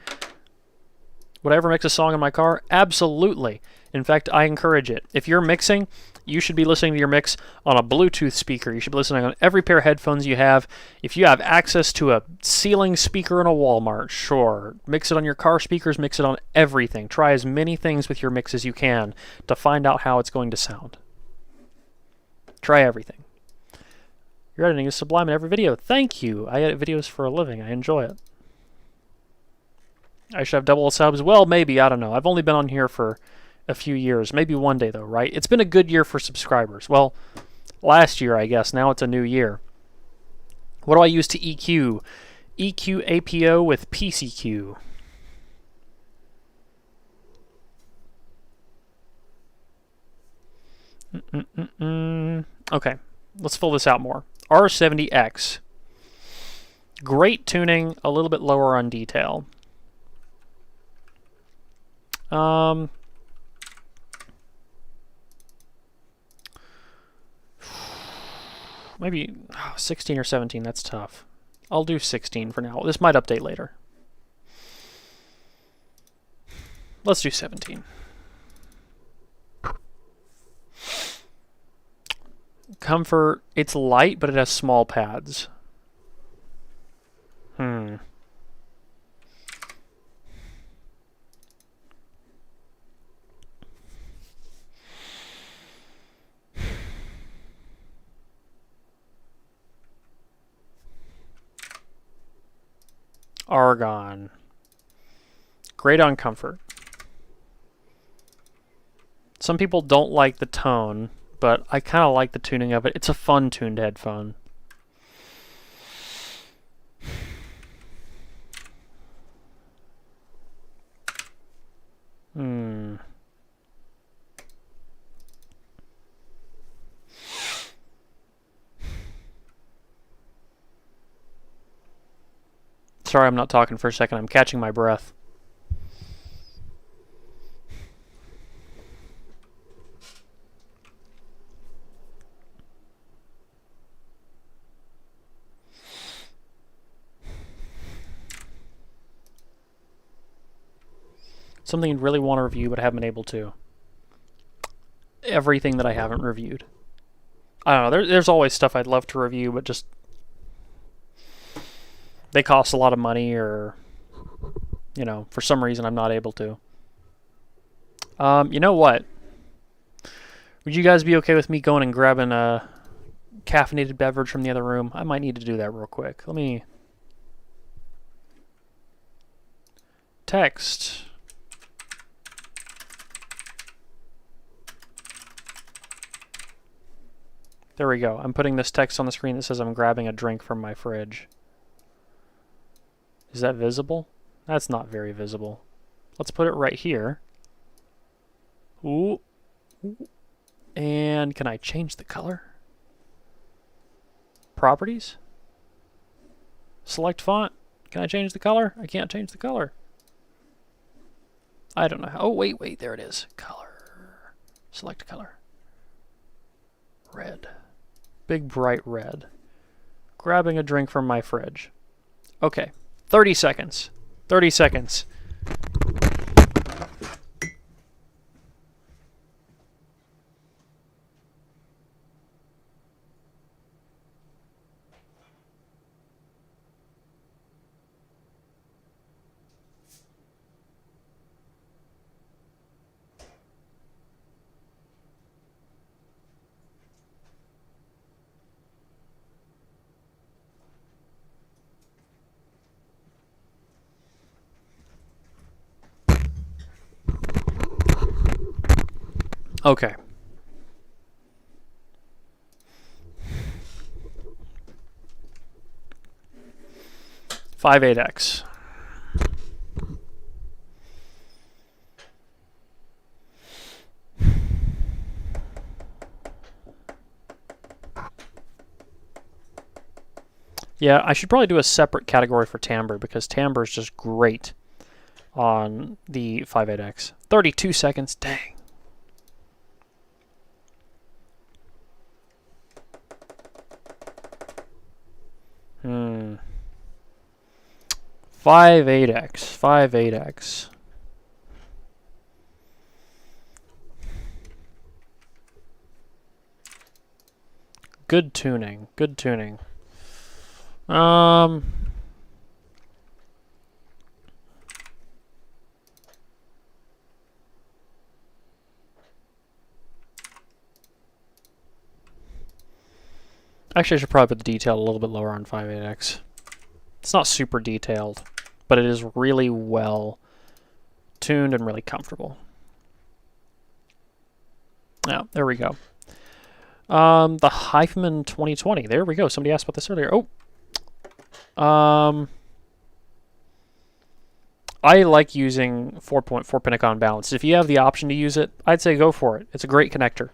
Would I ever mix a song in my car? Absolutely. In fact, I encourage it. If you're mixing, you should be listening to your mix on a Bluetooth speaker. You should be listening on every pair of headphones you have. If you have access to a ceiling speaker in a Walmart, sure. Mix it on your car speakers, mix it on everything. Try as many things with your mix as you can to find out how it's going to sound. Try everything. Your editing is sublime in every video. Thank you. I edit videos for a living. I enjoy it. I should have double subs. Well, maybe. I don't know. I've only been on here for a few years. Maybe one day, though, right? It's been a good year for subscribers. Well, last year, I guess. Now it's a new year. What do I use to EQ? EQ APO with PCQ. Okay, let's fill this out more. R70X. Great tuning, a little bit lower on detail. Maybe 16 or 17, that's tough. I'll do 16 for now. This might update later. Let's do 17. Comfort, it's light, but it has small pads. Argon. Great on comfort. Some people don't like the tone, but I kind of like the tuning of it. It's a fun tuned headphone. Sorry, I'm not talking for a second. I'm catching my breath. Something you'd really want to review but haven't been able to. Everything that I haven't reviewed. I don't know, there's always stuff I'd love to review, but just... they cost a lot of money, or... you know, for some reason I'm not able to. You know what? Would you guys be okay with me going and grabbing a caffeinated beverage from the other room? I might need to do that real quick. Let me... text... There we go. I'm putting this text on the screen that says I'm grabbing a drink from my fridge. Is that visible? That's not very visible. Let's put it right here. Ooh. And can I change the color? Properties? Select font. Can I change the color? I can't change the color. I don't know how. Oh, wait. There it is. Color. Select color. Red. Big bright red. Grabbing a drink from my fridge. Okay. 30 seconds. 30 seconds. Okay. Five 8X. Yeah, I should probably do a separate category for timbre, because timbre is just great on the 5.8X. 32 seconds, dang. Hmm. 5.8X, 5.8X. Good tuning, good tuning. Actually, I should probably put the detail a little bit lower on 5.8X. It's not super detailed, but it is really well tuned and really comfortable. Now, there we go. The Headphone 2020. There we go. Somebody asked about this earlier. I like using 4.4 Pentagon balance. If you have the option to use it, I'd say go for it. It's a great connector.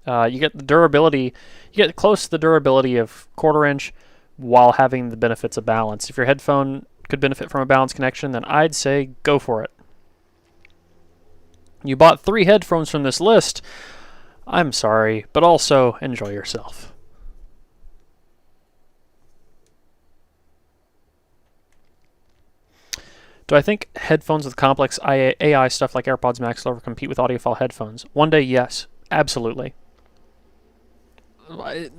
You get the durability, you get close to the durability of 1/4 inch while having the benefits of balance. If your headphone could benefit from a balanced connection, then I'd say go for it. You bought 3 headphones from this list. I'm sorry, but also enjoy yourself. Do I think headphones with complex AI stuff like AirPods Max will ever compete with audiophile headphones? One day, yes. Absolutely.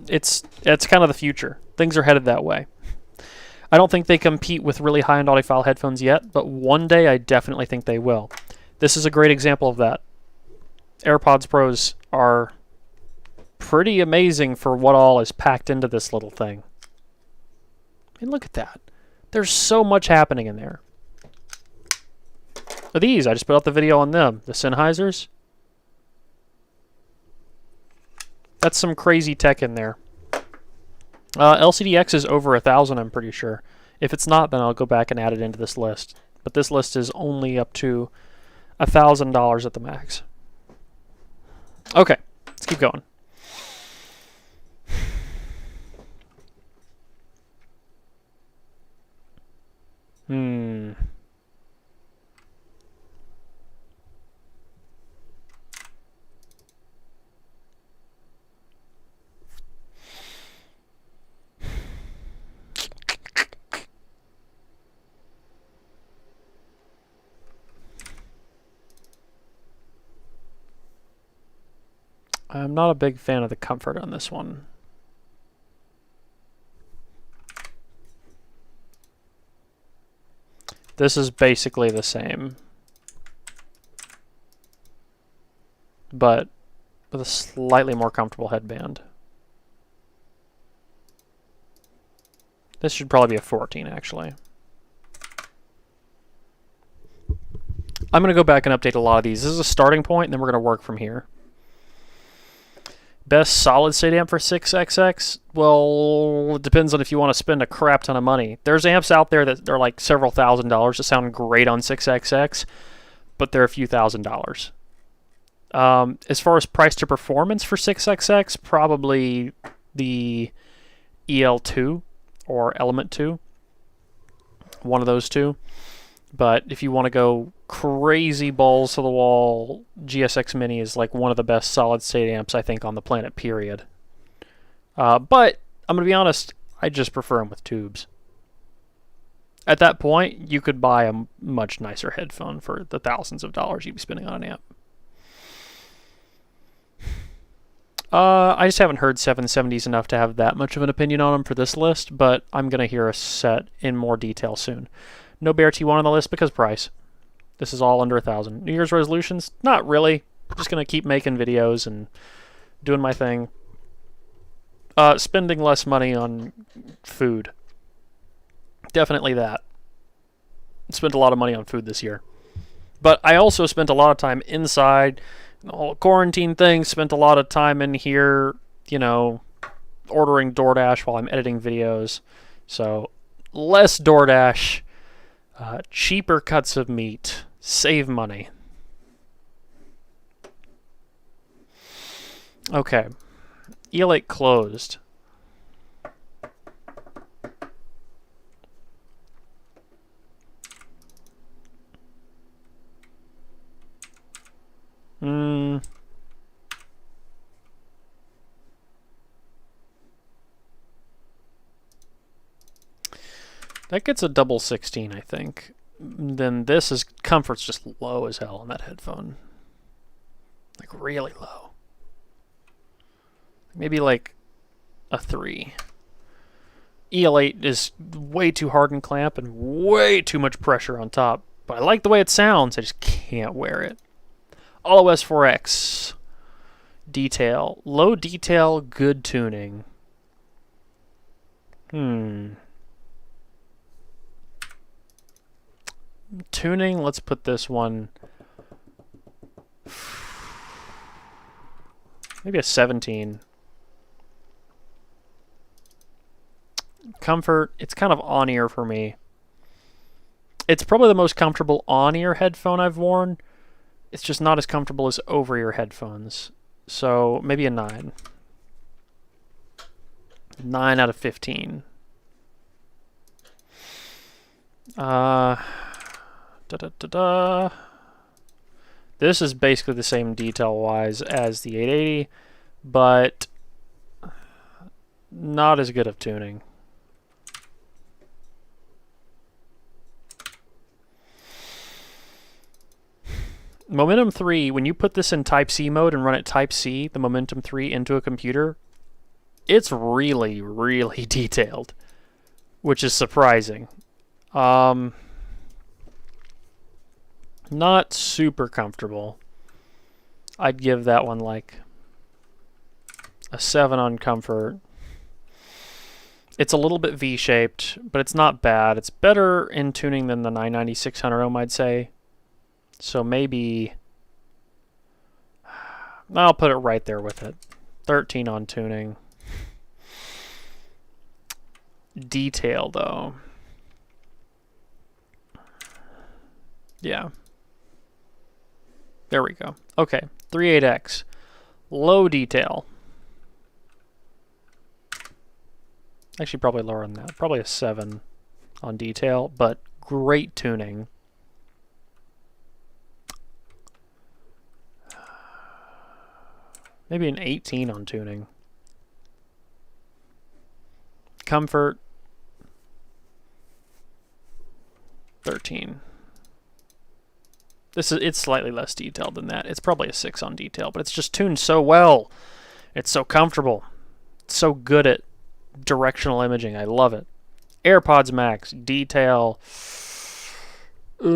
It's kind of the future. Things are headed that way. I don't think they compete with really high-end audiophile headphones yet, but one day I definitely think they will. This is a great example of that. AirPods Pros are pretty amazing for what all is packed into this little thing. I mean, look at that. There's so much happening in there. These, I just put out the video on them. The Sennheisers. That's some crazy tech in there. LCDX is over 1,000, I'm pretty sure. If it's not, then I'll go back and add it into this list. But this list is only up to $1,000 at the max. Okay, let's keep going. I'm not a big fan of the comfort on this one. This is basically the same, but with a slightly more comfortable headband. This should probably be a 14, actually. I'm going to go back and update a lot of these. This is a starting point, and then we're going to work from here. Best solid state amp for 6XX? Well, it depends on if you want to spend a crap ton of money. There's amps out there that are like several $1,000s that sound great on 6XX, but they're a few $1,000s. As far as price to performance for 6XX, probably the EL2 or Element 2. One of those two. But if you want to go crazy balls to the wall, GSX Mini is like one of the best solid state amps I think on the planet, period. But I'm going to be honest, I just prefer them with tubes. At that point, you could buy a much nicer headphone for the thousands of dollars you'd be spending on an amp. I just haven't heard 770s enough to have that much of an opinion on them for this list, but I'm going to hear a set in more detail soon. No Bear T1 on the list because price. This is all under 1,000. New Year's resolutions? Not really. Just going to keep making videos and doing my thing. Spending less money on food. Definitely that. Spent a lot of money on food this year. But I also spent a lot of time inside. The whole quarantine thing. Spent a lot of time in here, you know, ordering DoorDash while I'm editing videos. So, less DoorDash. Cheaper cuts of meat. Save money. Okay. EL8 closed. That gets a double 16, I think. Then this is comfort's just low as hell on that headphone. Like really low. Maybe like a 3. EL8 is way too hard in clamp and way too much pressure on top. But I like the way it sounds, I just can't wear it. AllOS 4X. Detail. Low detail, good tuning. Tuning, let's put this one maybe a 17. Comfort, it's kind of on-ear for me. It's probably the most comfortable on-ear headphone I've worn. It's just not as comfortable as over-ear headphones. So maybe a 9. 9 out of 15. This is basically the same detail-wise as the 880, but not as good of tuning. Momentum 3, when you put this in Type-C mode and run it Type-C, the Momentum 3 into a computer, it's really, really detailed, which is surprising. Not super comfortable. I'd give that one like a 7 on comfort. It's a little bit V-shaped, but it's not bad. It's better in tuning than the 99600 ohm, I'd say. So maybe I'll put it right there with it. 13 on tuning. Detail, though. Yeah. There we go. Okay, 38X. Low detail. Actually, probably lower than that. Probably a 7 on detail, but great tuning. Maybe an 18 on tuning. Comfort. 13. It's slightly less detailed than that. It's probably a 6 on detail, but it's just tuned so well. It's so comfortable. It's so good at directional imaging. I love it. AirPods Max detail. Maybe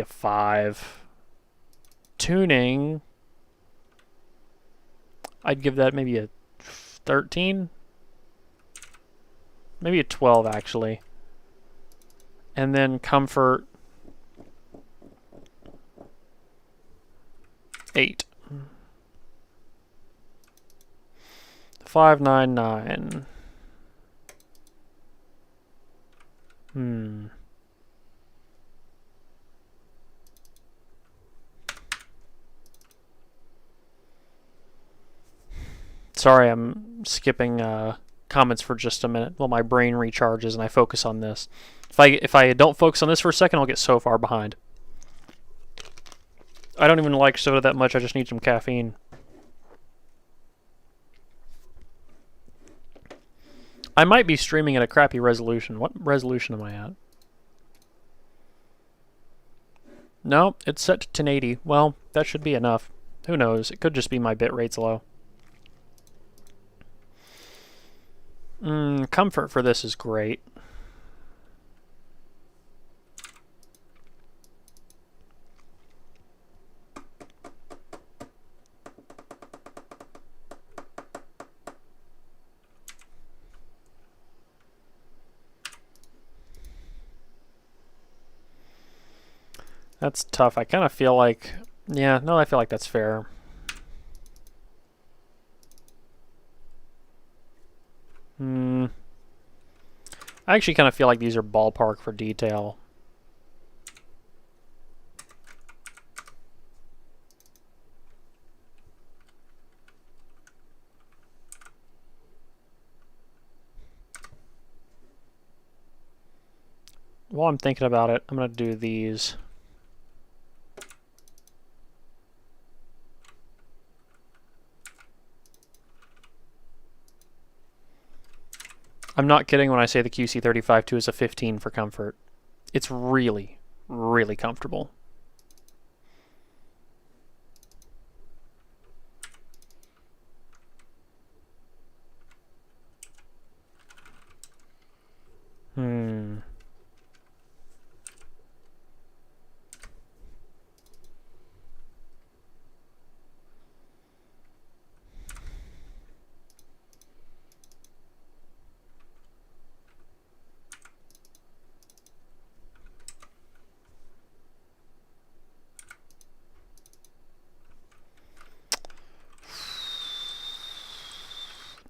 a 5. Tuning. I'd give that maybe a 13. Maybe a 12 actually. And then comfort. 8. 599. Sorry, I'm skipping comments for just a minute while my brain recharges and I focus on this. If I don't focus on this for a second, I'll get so far behind. I don't even like soda that much, I just need some caffeine. I might be streaming at a crappy resolution. What resolution am I at? No, it's set to 1080. Well, that should be enough. Who knows? It could just be my bit rate's low. Comfort for this is great. That's tough. I kind of feel like... Yeah, no, I feel like that's fair. I actually kind of feel like these are ballpark for detail. While I'm thinking about it, I'm going to do these. I'm not kidding when I say the QC35-2 is a 15 for comfort. It's really, really comfortable.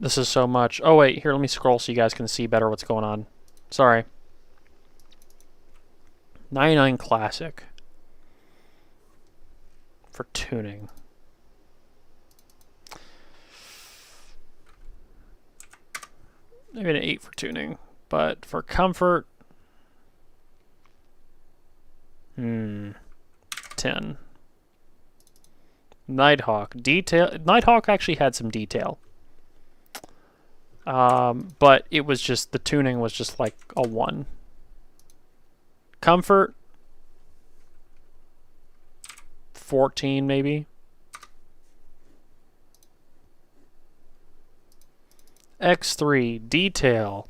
This is so much. Oh wait, here, let me scroll so you guys can see better what's going on. Sorry. 99 Classic. For tuning. Maybe an 8 for tuning. But for comfort... 10. Nighthawk. Detail. Nighthawk actually had some detail. But it was just, the tuning was just like a 1. Comfort, 14 maybe. X3, detail,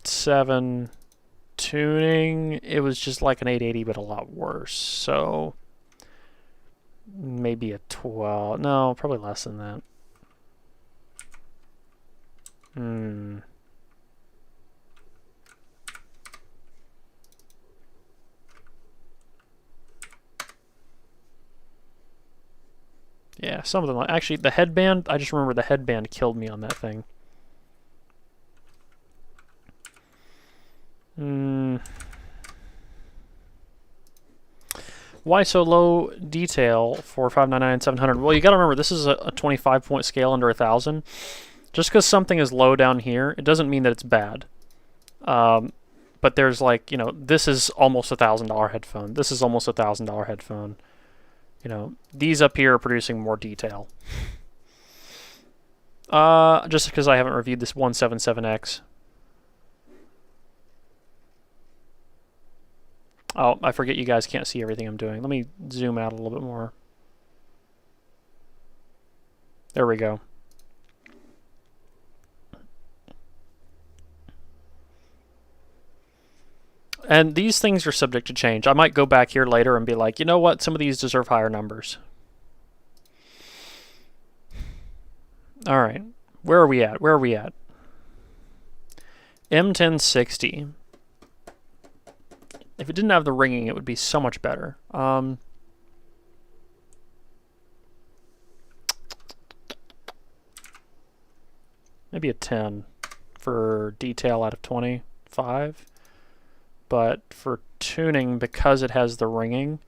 7. Tuning, it was just like an 880 but a lot worse, so maybe a 12. No, probably less than that. Hmm. Yeah, something like... Actually, the headband, I just remember the headband killed me on that thing. Hmm. Why so low detail for 599 and 700? Well, you gotta remember, this is a 25-point scale under 1,000. Just because something is low down here, it doesn't mean that it's bad. But there's like, you know, this is almost $1,000 headphone. This is almost $1,000 headphone. You know, these up here are producing more detail. Just because I haven't reviewed this 177X. Oh, I forget you guys can't see everything I'm doing. Let me zoom out a little bit more. There we go. And these things are subject to change. I might go back here later and be like, you know what, some of these deserve higher numbers. All right, where are we at? Where are we at? M1060. If it didn't have the ringing, it would be so much better. Maybe a 10 for detail out of 25. But for tuning, because it has the ringing,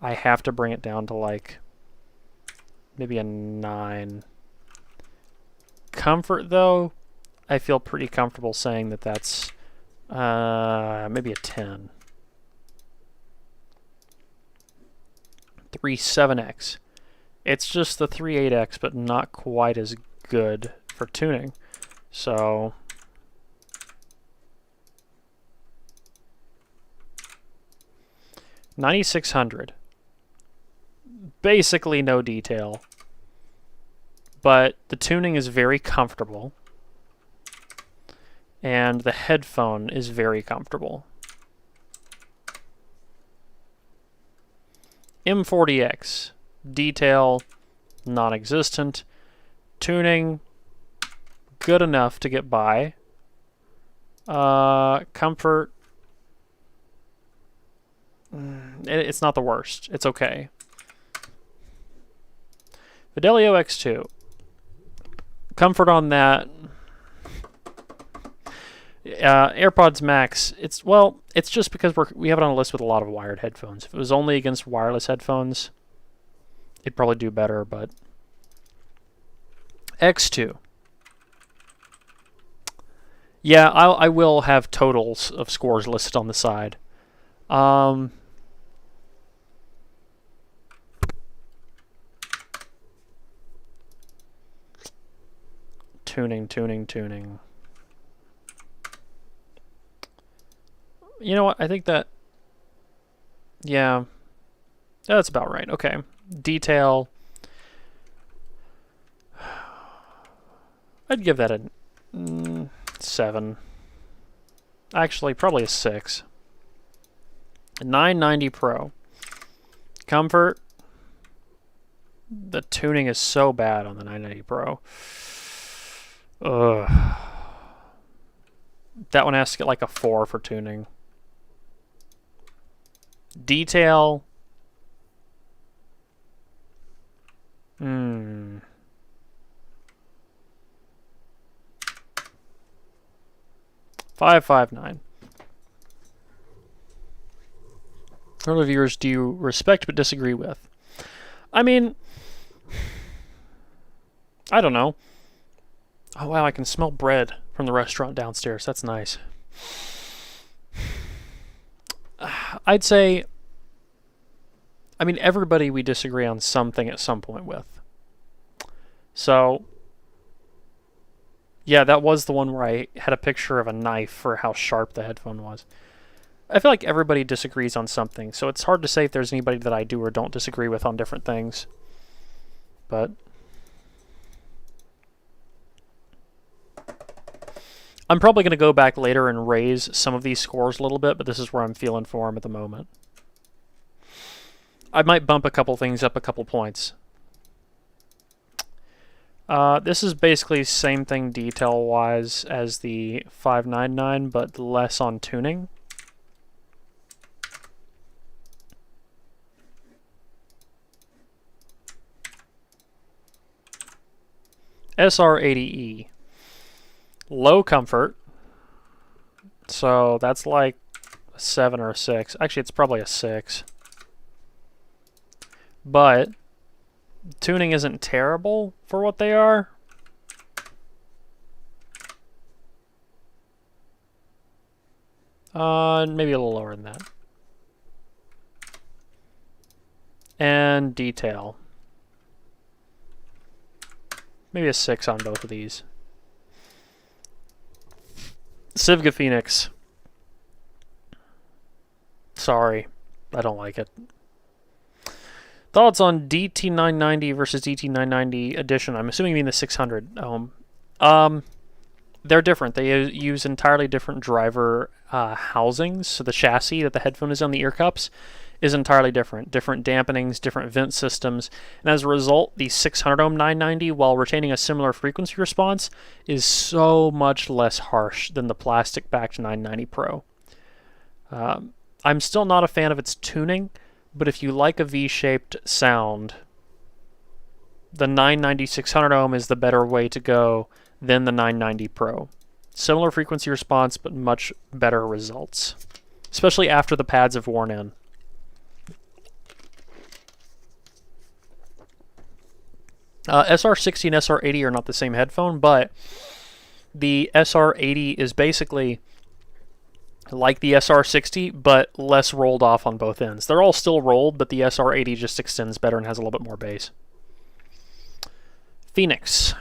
I have to bring it down to like maybe a 9. Comfort, though, I feel pretty comfortable saying that that's maybe a 10. 3.7x. It's just the 3.8x, but not quite as good for tuning. So 9600. Basically no detail. But the tuning is very comfortable. And the headphone is very comfortable. M40X. Detail, non-existent. Tuning, good enough to get by. Comfort, it's not the worst. It's okay. Fidelio X2. Comfort on that. AirPods Max. It's just because we have it on a list with a lot of wired headphones. If it was only against wireless headphones, it'd probably do better. But X2. Yeah, I will have totals of scores listed on the side. Tuning. You know what? I think that... Yeah. That's about right. Okay. Detail. I'd give that a 7. Actually, probably a 6. 990 Pro. Comfort. The tuning is so bad on the 990 Pro. Ugh. That one has to get like a 4 for tuning. Detail. 559. What reviewers do you respect but disagree with? I mean, I don't know. Oh wow, I can smell bread from the restaurant downstairs. That's nice. I'd say, I mean, everybody we disagree on something at some point with. So, yeah, that was the one where I had a picture of a knife for how sharp the headphone was. I feel like everybody disagrees on something, so it's hard to say if there's anybody that I do or don't disagree with on different things. But I'm probably going to go back later and raise some of these scores a little bit, but this is where I'm feeling for them at the moment. I might bump a couple things up a couple points. This is basically same thing detail-wise as the 599, but less on tuning. SR80E. Low comfort. So that's like a 7 or a 6. Actually, it's probably a 6. But tuning isn't terrible for what they are. Maybe a little lower than that. And detail. Maybe a 6 on both of these. Civga Phoenix. Sorry, I don't like it. Thoughts on DT990 versus DT990 Edition? I'm assuming you mean the 600 ohm. They're different. They use entirely different driver housings. So the chassis that the headphone is on, the ear cups, is entirely different. Different dampenings, different vent systems. And as a result, the 600 ohm 990, while retaining a similar frequency response, is so much less harsh than the plastic-backed 990 Pro. I'm still not a fan of its tuning, but if you like a V-shaped sound, the 990 600 ohm is the better way to go than the 990 Pro. Similar frequency response, but much better results, especially after the pads have worn in. SR60 and SR80 are not the same headphone, but the SR80 is basically like the SR60, but less rolled off on both ends. They're all still rolled, but the SR80 just extends better and has a little bit more bass. Phoenix.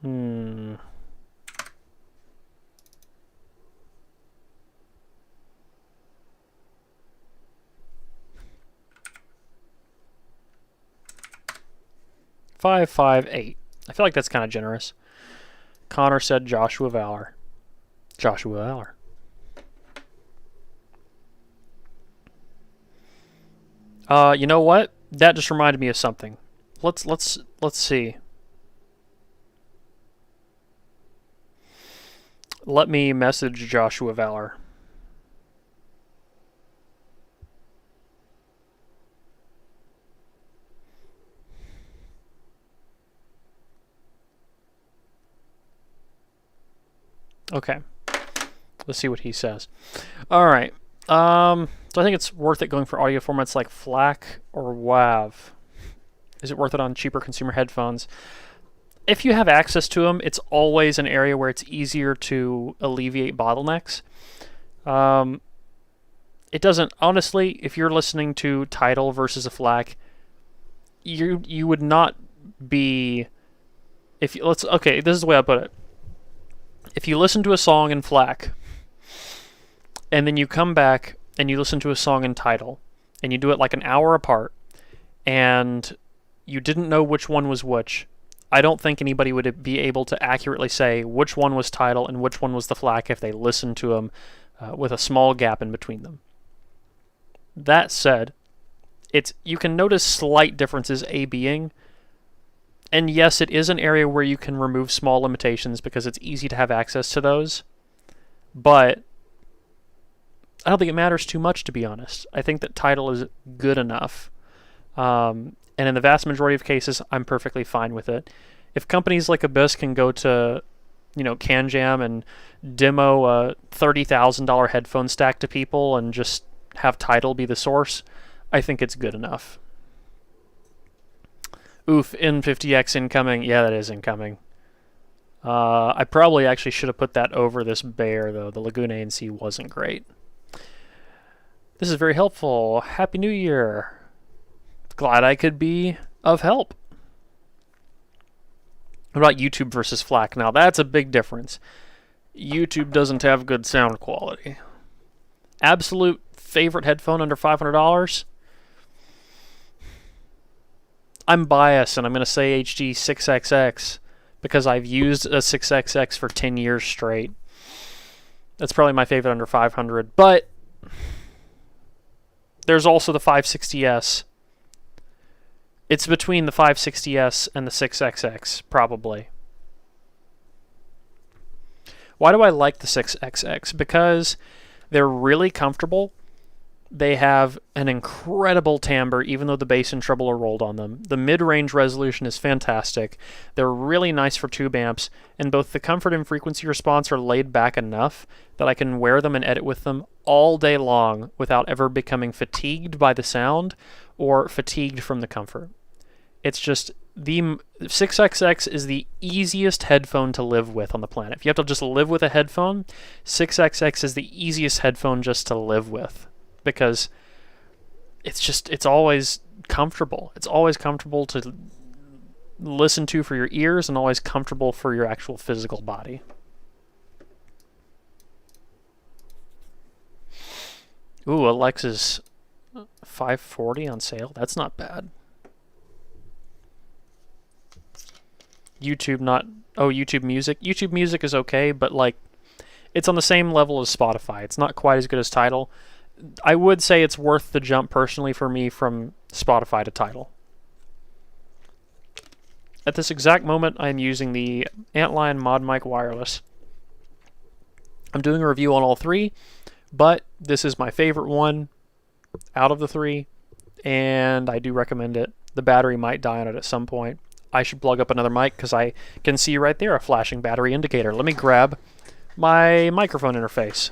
Hmm. Five, 5, 8. I feel like that's kind of generous. Connor said Joshua Valor. Joshua Valor. You know what? That just reminded me of something. Let's see. Let me message Joshua Valor. Okay. Let's see what he says. All right. So I think it's worth it going for audio formats like FLAC or WAV. Is it worth it on cheaper consumer headphones? If you have access to them, it's always an area where it's easier to alleviate bottlenecks. It doesn't, honestly, if you're listening to Tidal versus a FLAC, you would not be, okay, this is the way I put it. If you listen to a song in FLAC, and then you come back and you listen to a song in Tidal, and you do it like an hour apart, and you didn't know which one was which, I don't think anybody would be able to accurately say which one was Tidal and which one was the FLAC if they listened to them with a small gap in between them. That said, you can notice slight differences A-Bing, and yes, it is an area where you can remove small limitations because it's easy to have access to those, but I don't think it matters too much, to be honest. I think that Tidal is good enough. And in the vast majority of cases, I'm perfectly fine with it. If companies like Abyss can go to, CanJam and demo a $30,000 headphone stack to people and just have Tidal be the source, I think it's good enough. Oof, N50X incoming. Yeah, that is incoming. I probably actually should have put that over this Bear, though. The Laguna ANC wasn't great. This is very helpful. Happy New Year. Glad I could be of help. What about YouTube versus FLAC? Now, that's a big difference. YouTube doesn't have good sound quality. Absolute favorite headphone under $500? I'm biased, and I'm going to say HD 6XX because I've used a 6XX for 10 years straight. That's probably my favorite under 500. But there's also the 560S. It's between the 560S and the 6XX, probably. Why do I like the 6XX? Because they're really comfortable. They have an incredible timbre, even though the bass and treble are rolled on them. The mid-range resolution is fantastic. They're really nice for tube amps, and both the comfort and frequency response are laid back enough that I can wear them and edit with them all day long without ever becoming fatigued by the sound or fatigued from the comfort. It's just, the 6XX is the easiest headphone to live with on the planet. If you have to just live with a headphone, 6XX is the easiest headphone just to live with. Because it's always comfortable. It's always comfortable to listen to for your ears and always comfortable for your actual physical body. Ooh, Alexa's 540 on sale. That's not bad. YouTube YouTube Music. YouTube Music is okay, but like it's on the same level as Spotify. It's not quite as good as Tidal. I would say it's worth the jump personally for me from Spotify to Tidal. At this exact moment, I'm using the Antlion Mod Mic Wireless. I'm doing a review on all three, but this is my favorite one out of the three, and I do recommend it. The battery might die on it at some point. I should plug up another mic because I can see right there a flashing battery indicator. Let me grab my microphone interface.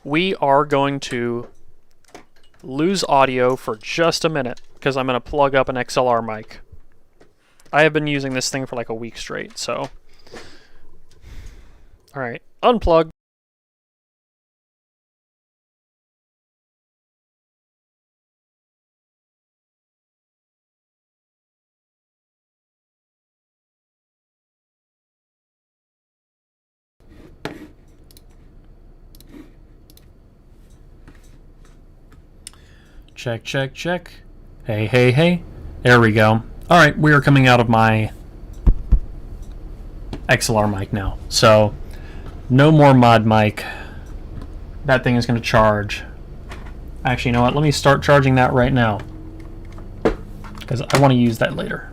We are going to lose audio for just a minute because I'm going to plug up an XLR mic. I have been using this thing for like a week straight, so. Alright, unplug. Check, check, check. Hey, hey, hey. There we go. Alright, we are coming out of my XLR mic now. So, no more mod mic. That thing is going to charge. Actually, you know what? Let me start charging that right now. Because I want to use that later.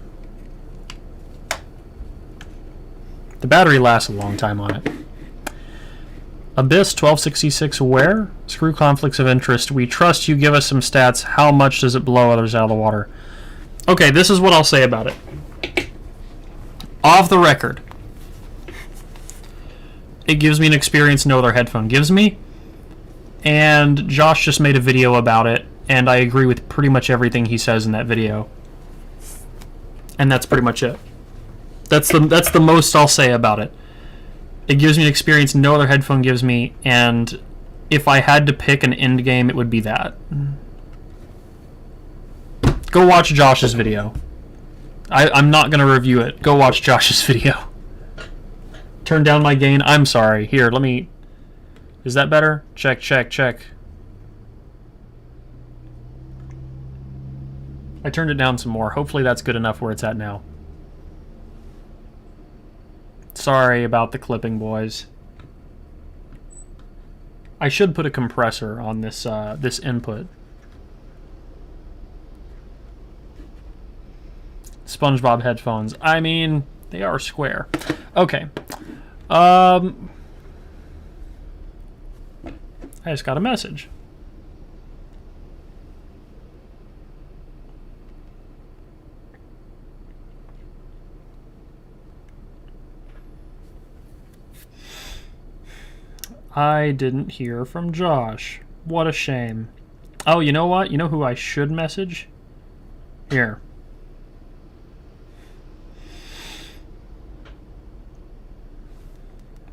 The battery lasts a long time on it. Abyss 1266 where? Screw conflicts of interest. We trust you. Give us some stats. How much does it blow others out of the water? Okay, this is what I'll say about it. Off the record, it gives me an experience no other headphone gives me. And Josh just made a video about it, and I agree with pretty much everything he says in that video. And that's pretty much it. That's the most I'll say about it. It gives me an experience no other headphone gives me, and if I had to pick an end game, it would be that. Go watch Josh's video. I'm not going to review it. Go watch Josh's video. Turn down my gain. I'm sorry. Here, let me... Is that better? Check, check, check. I turned it down some more. Hopefully that's good enough where it's at now. Sorry about the clipping, boys. I should put a compressor on this this input. SpongeBob headphones. I mean, they are square. Okay. I just got a message. I didn't hear from Josh. What a shame. Oh, you know what? You know who I should message? Here.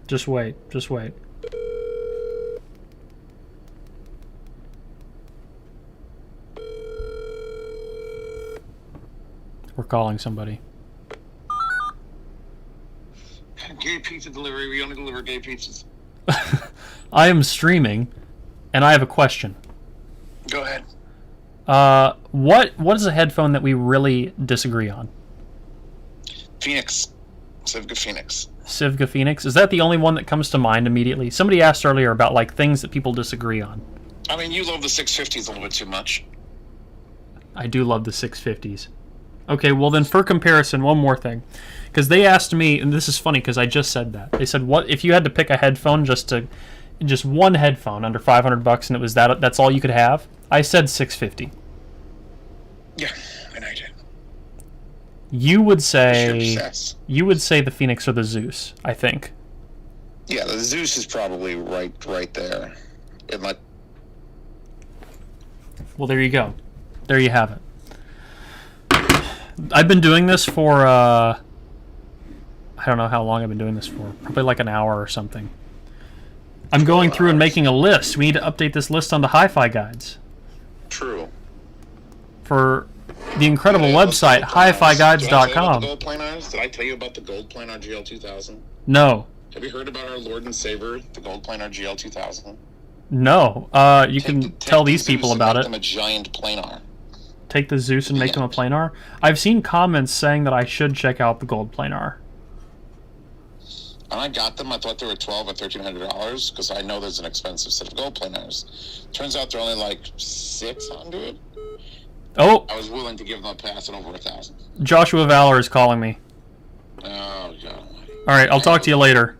Just wait. Just wait. We're calling somebody. Gay pizza delivery. We only deliver gay pizzas. I am streaming, and I have a question. Go ahead. What is a headphone that we really disagree on? Phoenix. Civica Phoenix. Civica Phoenix. Is that the only one that comes to mind immediately? Somebody asked earlier about like things that people disagree on. I mean, you love the 650s a little bit too much. I do love the 650s. Okay, well then for comparison, one more thing. Because they asked me, and this is funny because I just said that. They said, what if you had to pick a headphone just one headphone under $500 and it was that's all you could have? I said 650. Yeah, I know you did. You would say the Phoenix or the Zeus, I think. Yeah, the Zeus is probably right there. It might. Well, there you go. There you have it. I've been doing this for I don't know how long I've been doing this for. Probably like an hour or something. I'm going through and making a list. We need to update this list on the hi-fi guides. True. For the incredible website, hifiguides.com. Did I tell you about the Gold Planar GL2000? No. Have you heard about our Lord and Savior, the Gold Planar GL2000? No. You can tell these people about it. Make them a giant planar. Take the Zeus and make them a planar? I've seen comments saying that I should check out the Gold Planar. And I got them. I thought they were $1,200 or $1,300 because I know there's an expensive set of Gold Planars. Turns out they're only like $600. Oh! I was willing to give them a pass at over $1,000. Joshua Valor is calling me. Oh, God. All right, I'll talk to you later.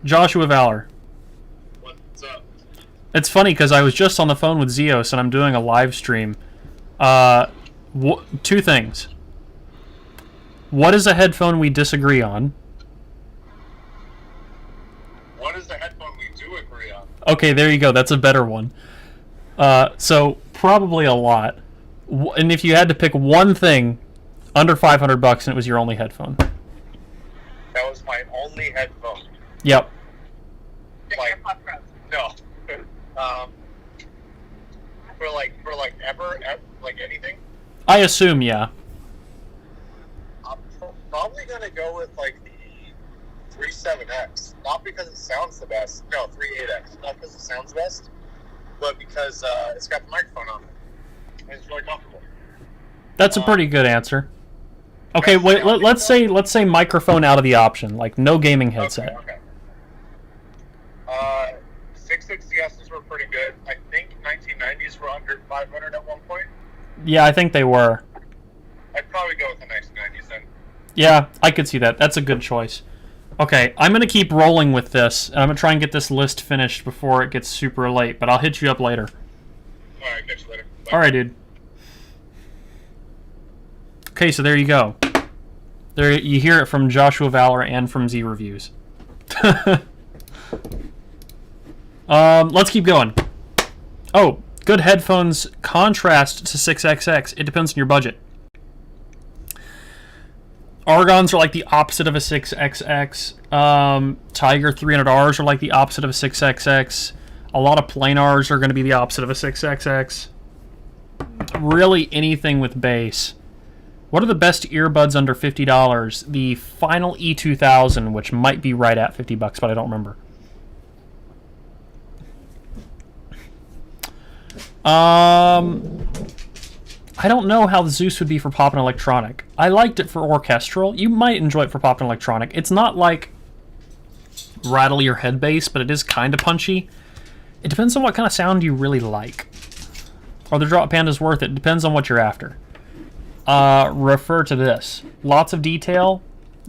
Joshua Valor. What's up? It's funny because I was just on the phone with Zeos and I'm doing a live stream. Two things. What is a headphone we disagree on? What is the headphone we do agree on? Okay, there you go. That's a better one. So probably a lot. And if you had to pick one thing under $500 and it was your only headphone. That was my only headphone. Yep. Like, no. For ever, like anything. I assume, yeah. I'm probably gonna go with like the 3.7X, not because it sounds the best. No, 3.8X, not because it sounds best, but because it's got the microphone on it. And it's really comfortable. That's a pretty good answer. Okay, wait. Let's say microphone out of the option, like no gaming headset. Okay. 660S's were pretty good. I think 1990s were under 500 at one point. Yeah, I think they were. I'd probably go with the 1990s then. Yeah, I could see that. That's a good choice. Okay, I'm going to keep rolling with this, and I'm going to try and get this list finished before it gets super late, but I'll hit you up later. Alright, catch you later. Bye. Alright, dude. Okay, so there you go. There you hear it from Joshua Valor and from Z Reviews. Let's keep going. Oh, good headphones contrast to 6XX. It depends on your budget. Argons are like the opposite of a 6XX. Tiger 300Rs are like the opposite of a 6XX. A lot of planars are going to be the opposite of a 6XX. Really anything with bass. What are the best earbuds under $50? The Final E2000, which might be right at $50, but I don't remember. I don't know how the Zeus would be for pop and electronic. I liked it for orchestral. You might enjoy it for pop and electronic. It's not like rattle your head bass, but it is kind of punchy. It depends on what kind of sound you really like. Are the Drop Pandas worth it? Depends on what you're after. Refer to this. Lots of detail.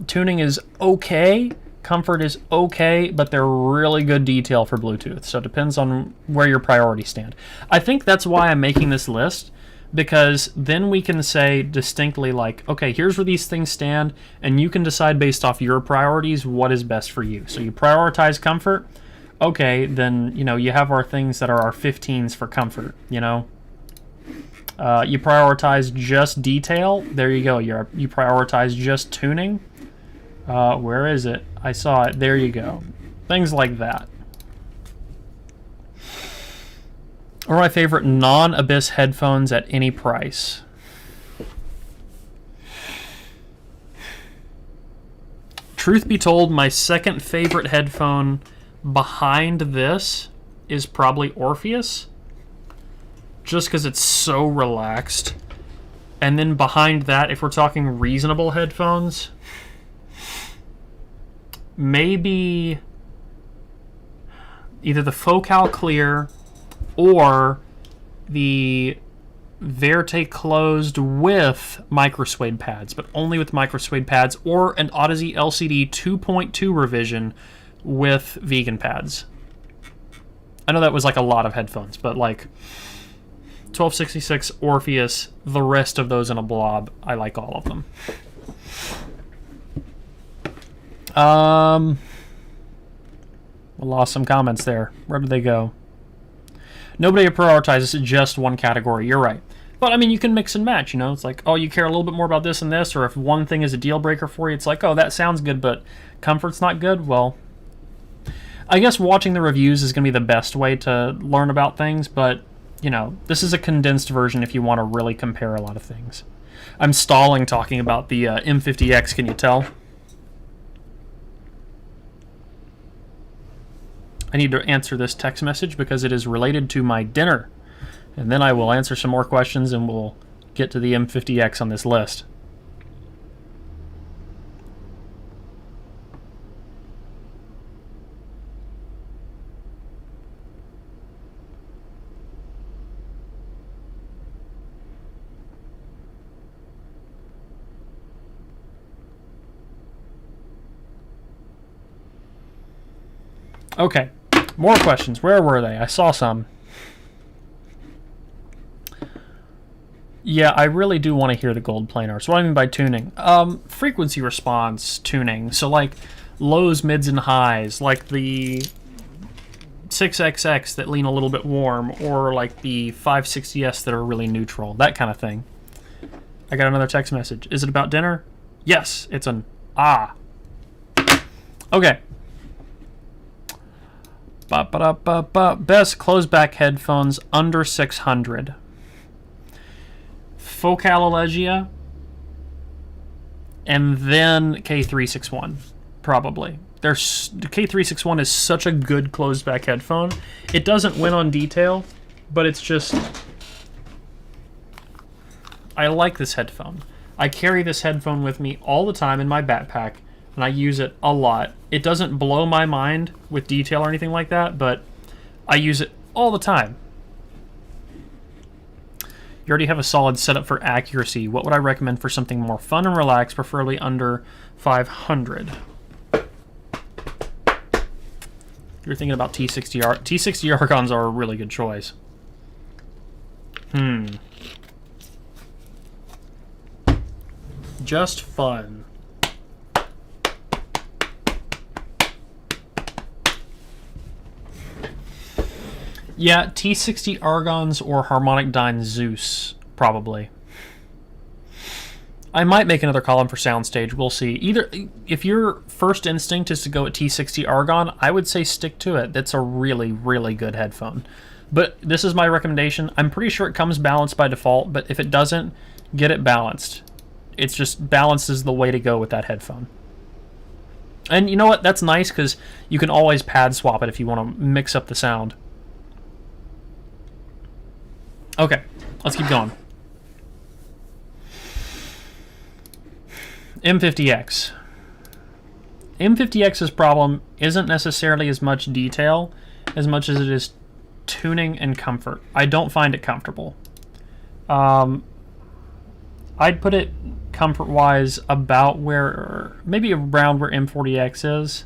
Tuning is okay. Comfort is okay, but they're really good detail for Bluetooth. So it depends on where your priorities stand. I think that's why I'm making this list, because then we can say distinctly like, okay, here's where these things stand, and you can decide based off your priorities what is best for you. So you prioritize comfort. Okay, then, you know, you have our things that are our 15s for comfort, you know. You prioritize just detail. There you go. You prioritize just tuning. Where is it? I saw it. There you go. Things like that. Or my favorite non-Abyss headphones at any price. Truth be told, my second favorite headphone behind this is probably Orpheus. Just because it's so relaxed. And then behind that, if we're talking reasonable headphones, maybe either the Focal Clear or the Verte Closed with microsuede pads, but only with microsuede pads, or an Odyssey LCD 2.2 revision with vegan pads. I know that was like a lot of headphones, but like 1266, Orpheus, the rest of those in a blob, I like all of them. I lost some comments there. Where did they go? Nobody prioritizes just one category. You're right. But, I mean, you can mix and match, you know? It's like, oh, you care a little bit more about this and this, or if one thing is a deal breaker for you, it's like, oh, that sounds good, but comfort's not good. Well, I guess watching the reviews is going to be the best way to learn about things, but, you know, this is a condensed version if you want to really compare a lot of things. I'm stalling talking about the M50X, can you tell? I need to answer this text message because it is related to my dinner. And then I will answer some more questions and we'll get to the M50X on this list. Okay, more questions. Where were they? I saw some. Yeah, I really do want to hear the gold planar. So what I mean by tuning, frequency response tuning. So like lows, mids, and highs, like the 6XX that lean a little bit warm, or like the 560S that are really neutral, that kind of thing. I got another text message. Is it about dinner? Yes, it's an ah. Okay. Best closed-back headphones under 600. Focalalegia, and then K361, probably. The K361 is such a good closed-back headphone. It doesn't win on detail, but it's just... I like this headphone. I carry this headphone with me all the time in my backpack, and I use it a lot. It doesn't blow my mind with detail or anything like that, but I use it all the time. You already have a solid setup for accuracy. What would I recommend for something more fun and relaxed, preferably under 500? You're thinking about T60R. T60 Archons are a really good choice. Just fun. Yeah, T60 Argons or Harmonic Dyne Zeus, probably. I might make another column for Soundstage. We'll see. Either, if your first instinct is to go at T60 Argon, I would say stick to it. That's a really, really good headphone. But this is my recommendation. I'm pretty sure it comes balanced by default, but if it doesn't, get it balanced. It's just balanced is the way to go with that headphone. And you know what? That's nice because you can always pad swap it if you want to mix up the sound. Okay, let's keep going. M50X. M50X's problem isn't necessarily as much detail as much as it is tuning and comfort. I don't find it comfortable. I'd put it comfort-wise about where, maybe around where M40X is.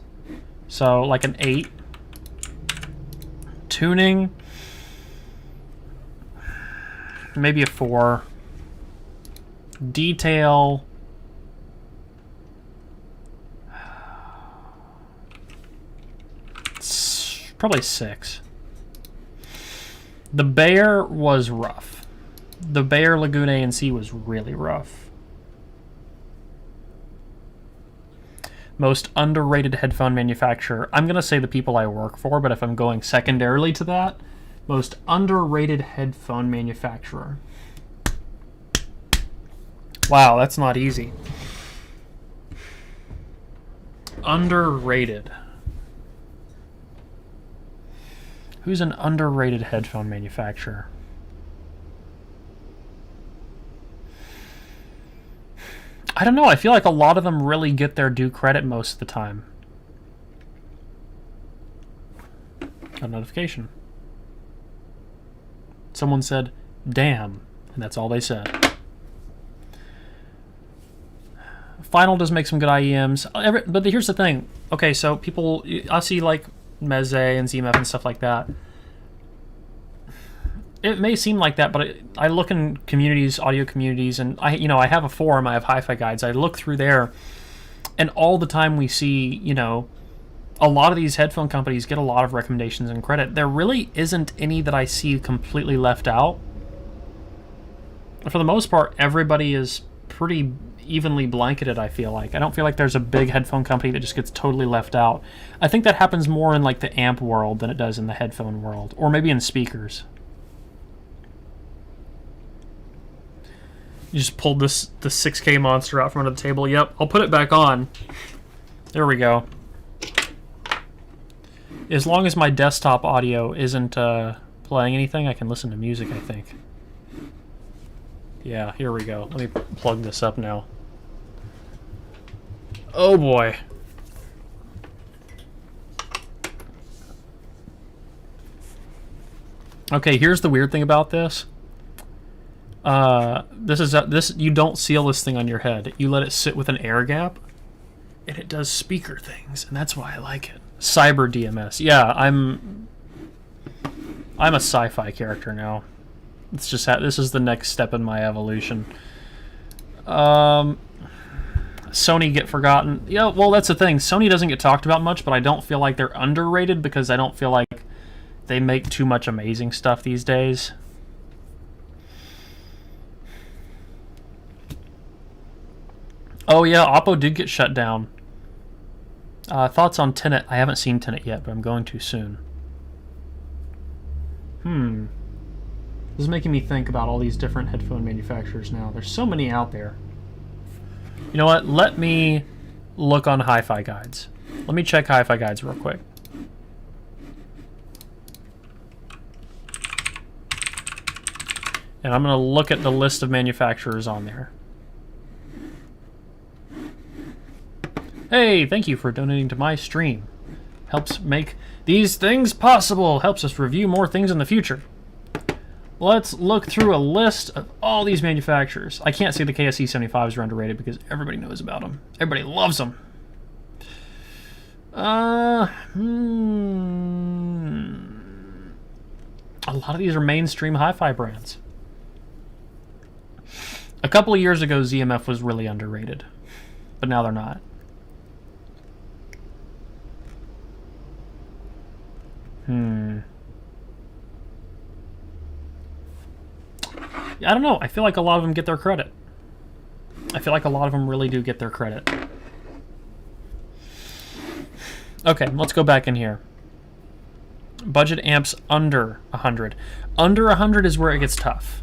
So like an 8. Tuning, maybe a 4. Detail, probably 6. The Bayer was rough. The Bayer Lagoon ANC was really rough. Most underrated headphone manufacturer. I'm going to say the people I work for, but if I'm going secondarily to that, most underrated headphone manufacturer. Wow, that's not easy. Underrated. Who's an underrated headphone manufacturer? I don't know. I feel like a lot of them really get their due credit most of the time. A notification. Someone said, damn, and that's all they said. Final does make some good IEMs, but here's the thing. Okay, so people, I see like Meze and ZMF and stuff like that. It may seem like that, but I look in communities, audio communities, and I have a forum. I have Hi-Fi Guides. I look through there, and all the time we see, a lot of these headphone companies get a lot of recommendations and credit. There really isn't any that I see completely left out. For the most part, everybody is pretty evenly blanketed, I feel like. I don't feel like there's a big headphone company that just gets totally left out. I think that happens more in like the amp world than it does in the headphone world, or maybe in speakers. You just pulled the 6K monster out from under the table. Yep, I'll put it back on. There we go. As long as my desktop audio isn't playing anything, I can listen to music, I think. Yeah, here we go. Let me plug this up now. Oh boy. Okay, here's the weird thing about this. This you don't seal this thing on your head. You let it sit with an air gap, and it does speaker things, and that's why I like it. Cyber DMS. Yeah, I'm a sci-fi character now. It's just this is the next step in my evolution. Sony get forgotten. Yeah, well, that's the thing. Sony doesn't get talked about much, but I don't feel like they're underrated because I don't feel like they make too much amazing stuff these days. Oh yeah, Oppo did get shut down. Thoughts on Tenet? I haven't seen Tenet yet, but I'm going to soon. This is making me think about all these different headphone manufacturers now. There's so many out there. You know what? Let me look on Hi-Fi Guides. Let me check Hi-Fi Guides real quick. And I'm going to look at the list of manufacturers on there. Hey, thank you for donating to my stream. Helps make these things possible. Helps us review more things in the future. Let's look through a list of all these manufacturers. I can't say the KSE 75s are underrated because everybody knows about them. Everybody loves them. A lot of these are mainstream hi-fi brands. A couple of years ago, ZMF was really underrated, but now they're not. I don't know. I feel like a lot of them get their credit. I feel like a lot of them really do get their credit. Okay, let's go back in here. Budget amps under 100. Under 100 is where it gets tough.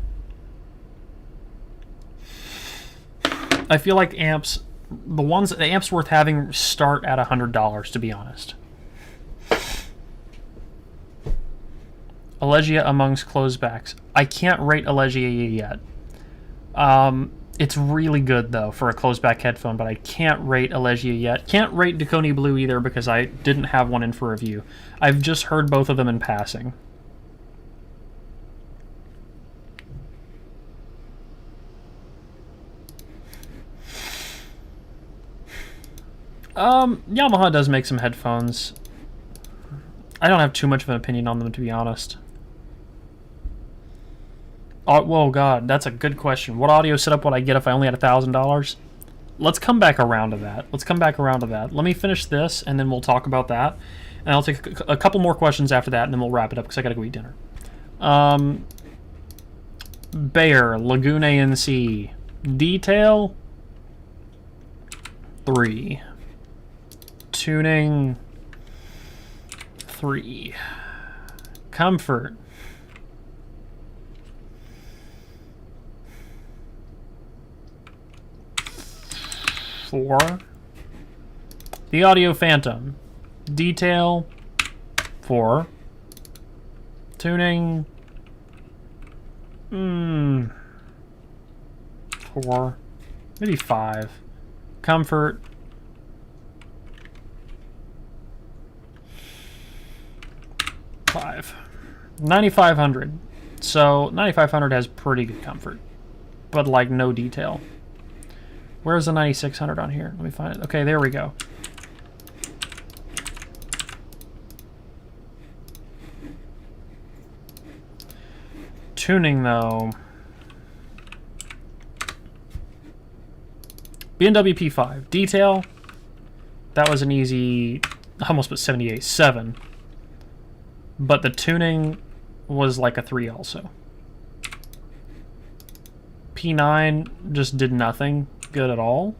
I feel like amps, the amps worth having start at $100, to be honest. Allegia amongst closebacks. I can't rate Allegia yet. It's really good, though, for a closeback headphone, but I can't rate Allegia yet. Can't rate Duconi Blue either because I didn't have one in for review. I've just heard both of them in passing. Yamaha does make some headphones. I don't have too much of an opinion on them, to be honest. Oh, whoa, God, that's a good question. What audio setup would I get if I only had $1,000? Let's come back around to that. Let me finish this, and then we'll talk about that. And I'll take a couple more questions after that, and then we'll wrap it up, because I gotta go eat dinner. Bayer, Laguna NC. Detail, 3. Tuning, 3. Comfort, 4. The Audio Phantom. Detail, 4. Tuning, 4. Maybe 5. comfort. Five. 9,500. So 9,500 has pretty good comfort, but like no detail. Where's the 9,600 on here? Let me find it. Okay, there we go. Tuning though. B&W P5. Detail. That was an easy, I almost put 78.7. But the tuning was like a 3 also. P9 just did nothing good at all.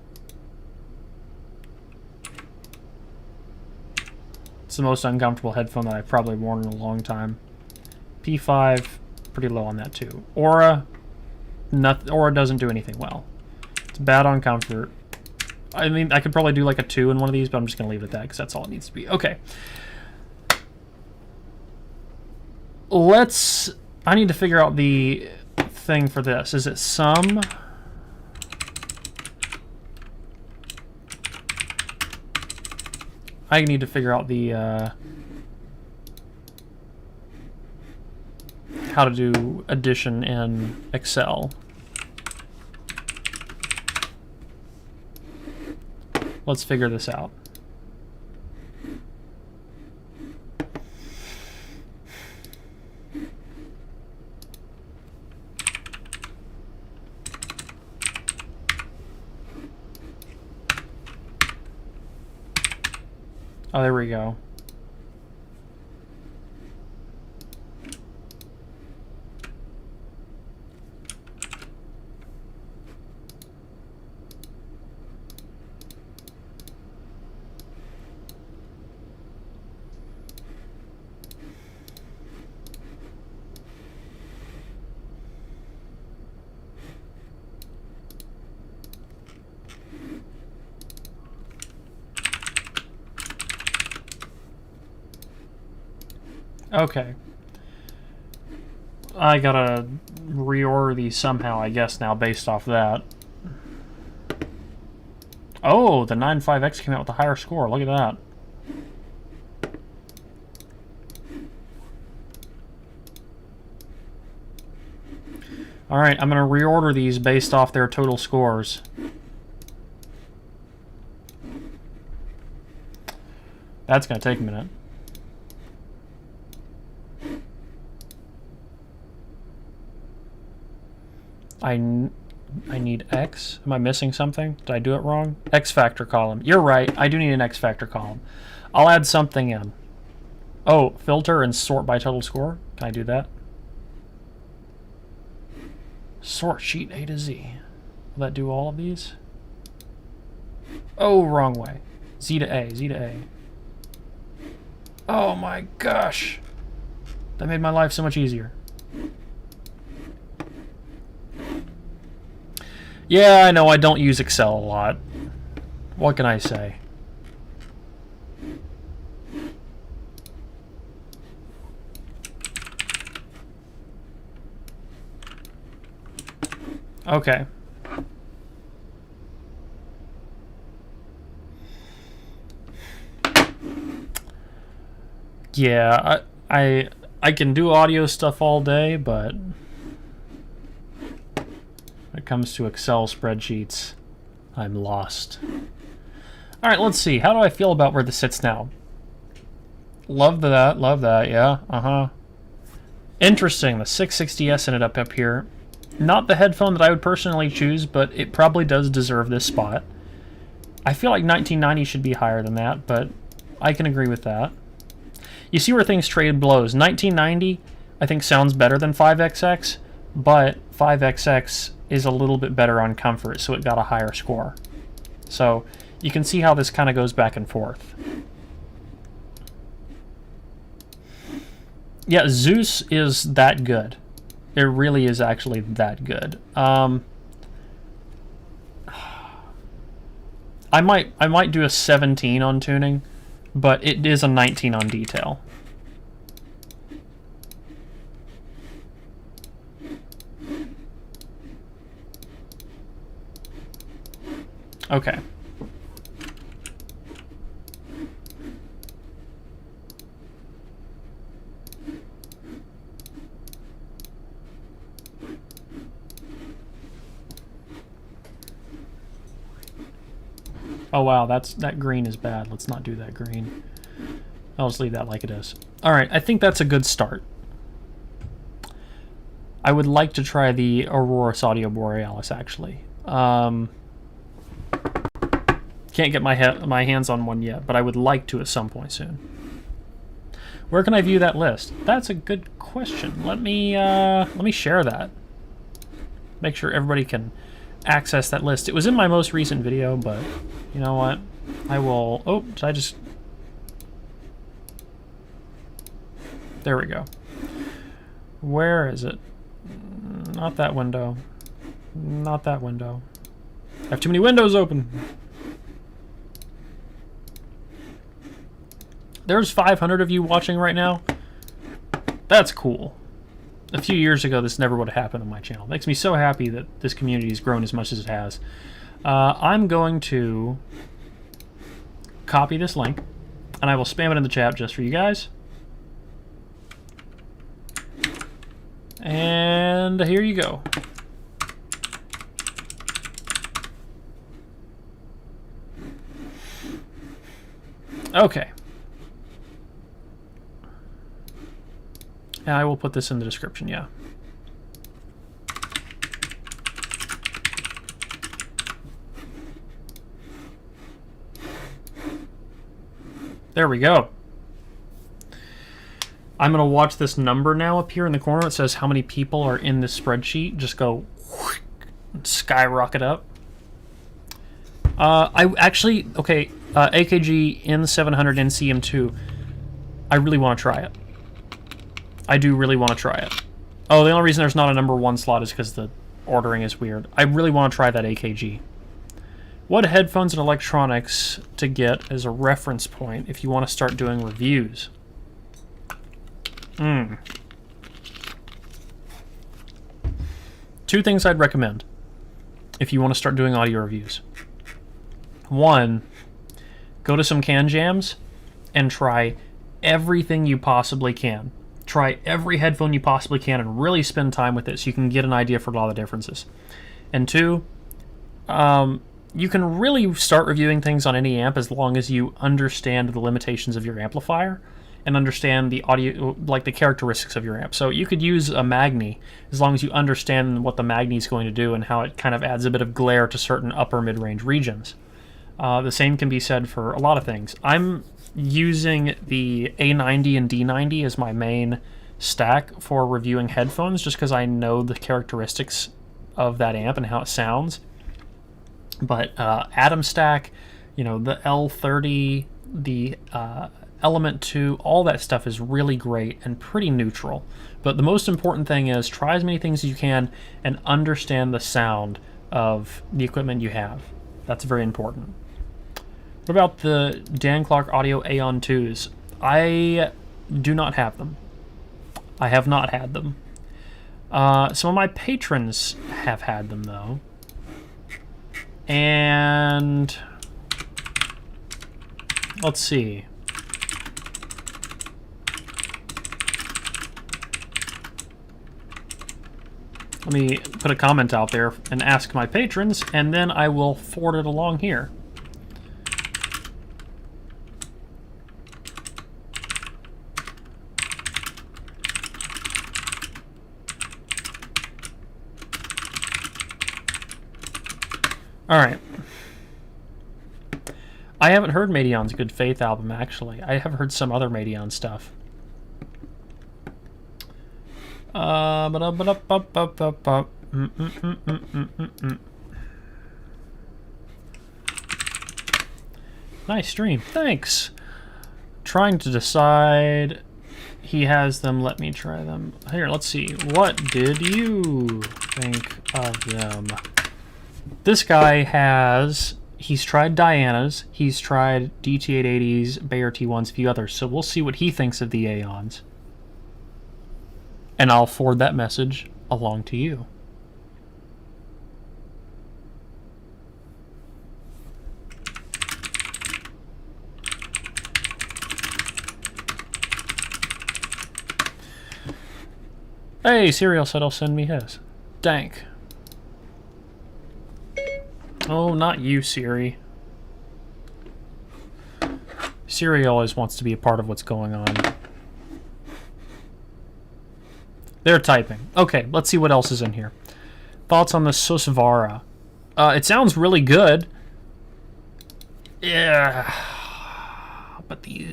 It's the most uncomfortable headphone that I've probably worn in a long time. P5, pretty low on that too. Aura, Aura doesn't do anything well. It's bad on comfort. I mean, I could probably do like a 2 in one of these, but I'm just going to leave it at that because that's all it needs to be. Okay. I need to figure out the thing for this. Is it sum? I need to figure out the how to do addition in Excel. Let's figure this out. Oh, there we go. Okay. I gotta reorder these somehow, I guess, now, based off that. Oh, the 9.5X came out with a higher score. Look at that. Alright, I'm gonna reorder these based off their total scores. That's gonna take a minute. I need X. Am I missing something? Did I do it wrong? X factor column. You're right. I do need an X factor column. I'll add something in. Oh, filter and sort by total score. Can I do that? Sort sheet A to Z. Will that do all of these? Oh, wrong way. Z to A. Z to A. Oh my gosh. That made my life so much easier. Yeah, I know I don't use Excel a lot. What can I say? Okay. Yeah, I can do audio stuff all day, but when it comes to Excel spreadsheets, I'm lost. Alright, let's see. How do I feel about where this sits now? Love that, yeah, uh-huh. Interesting, the 660S ended up here. Not the headphone that I would personally choose, but it probably does deserve this spot. I feel like 1990 should be higher than that, but I can agree with that. You see where things trade blows. 1990, I think, sounds better than 5XX, but 5XX is a little bit better on comfort, so it got a higher score. So you can see how this kind of goes back and forth. Yeah, Zeus is that good. It really is actually that good. I might do a 17 on tuning, but it is a 19 on detail. Okay. Oh wow, that green is bad. Let's not do that green. I'll just leave that like it is. Alright, I think that's a good start. I would like to try the Aurora Audio Borealis, actually. Can't get my hands on one yet, but I would like to at some point soon. Where can I view that list? That's a good question. Let me share that. Make sure everybody can access that list. It was in my most recent video, but you know what? I will... Oh, did I just... There we go. Where is it? Not that window. Not that window. I have too many windows open. There's 500 of you watching right now. That's cool. A few years ago, this never would have happened on my channel. It makes me so happy that this community has grown as much as it has. I'm going to copy this link, and I will spam it in the chat just for you guys. And here you go. Okay. I will put this in the description, yeah. There we go. I'm going to watch this number now appear in the corner. It says how many people are in this spreadsheet. Just go skyrocket up. I actually, okay, AKG N700 NCM2. I really want to try it. I do really want to try it. Oh, the only reason there's not a number 1 slot is because the ordering is weird. I really want to try that AKG. What headphones and electronics to get as a reference point if you want to start doing reviews? Two things I'd recommend if you want to start doing audio reviews. One, go to some Can Jams and try everything you possibly can. Try every headphone you possibly can and really spend time with it so you can get an idea for a lot of the differences. And two, you can really start reviewing things on any amp as long as you understand the limitations of your amplifier and understand the audio, like the characteristics of your amp. So you could use a Magni as long as you understand what the Magni is going to do and how it kind of adds a bit of glare to certain upper mid-range regions. The same can be said for a lot of things. I'm using the A90 and D90 as my main stack for reviewing headphones just because I know the characteristics of that amp and how it sounds. But Atom Stack, you know, the L30, the Element 2, all that stuff is really great and pretty neutral. But the most important thing is try as many things as you can and understand the sound of the equipment you have. That's very important. What about the Dan Clark Audio Aeon 2s? I do not have them. I have not had them. Some of my patrons have had them, though. And let's see. Let me put a comment out there and ask my patrons, and then I will forward it along here. Alright. I haven't heard Madion's Good Faith album, actually. I have heard some other Madion stuff. Nice stream. Thanks. Trying to decide. He has them. Let me try them. Here, let's see. What did you think of them? This guy has, he's tried Diana's, he's tried DT880s, Bayer T1s, a few others, so we'll see what he thinks of the Aeons. And I'll forward that message along to you. Hey, Serial said he'll send me his. Dank. Oh, not you, Siri. Siri always wants to be a part of what's going on. They're typing. Okay, let's see what else is in here. Thoughts on the Susvara? It sounds really good. Yeah. But the...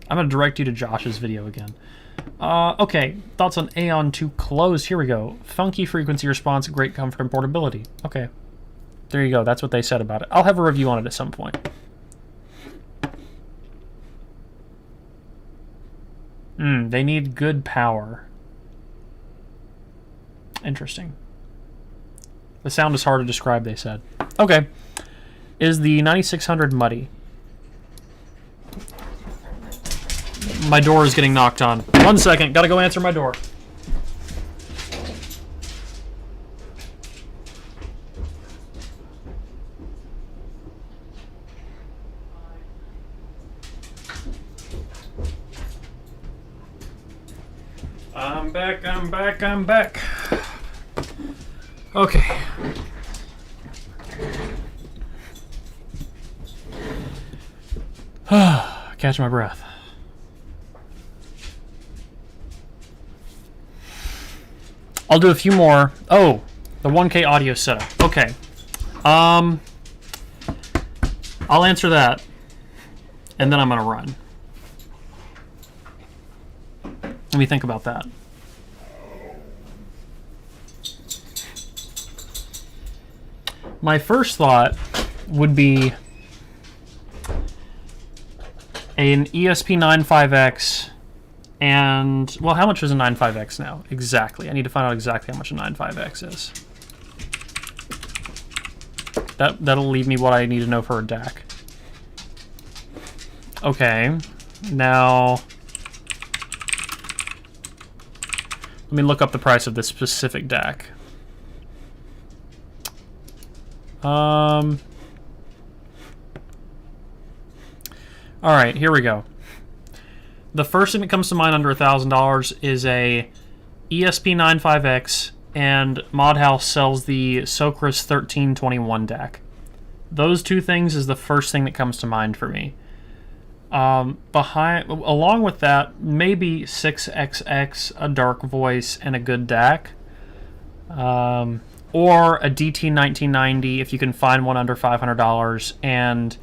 I'm going to direct you to Josh's video again. Okay, thoughts on Aeon 2 Close. Here we go. Funky frequency response, great comfort and portability. Okay. There you go. That's what they said about it. I'll have a review on it at some point. They need good power. Interesting. The sound is hard to describe, they said. Okay. Is the 9600 muddy? My door is getting knocked on. 1 second. Gotta go answer my door. I'm back, I'm back, I'm back. Okay. Catch my breath. I'll do a few more. Oh, the 1K audio setup. Okay. I'll answer that, and then I'm gonna run. Let me think about that. My first thought would be an ESP95X and, well, how much is a 95X now? Exactly. I need to find out exactly how much a 95X is. That'll leave me what I need to know for a DAC. Okay. Now, let me look up the price of this specific DAC. Alright, here we go. The first thing that comes to mind under $1,000 is a ESP95X, and Modhouse sells the Socras 1321 DAC. Those two things is the first thing that comes to mind for me. Along with that, maybe 6XX, a dark voice, and a good DAC. Or a DT1990 if you can find one under $500,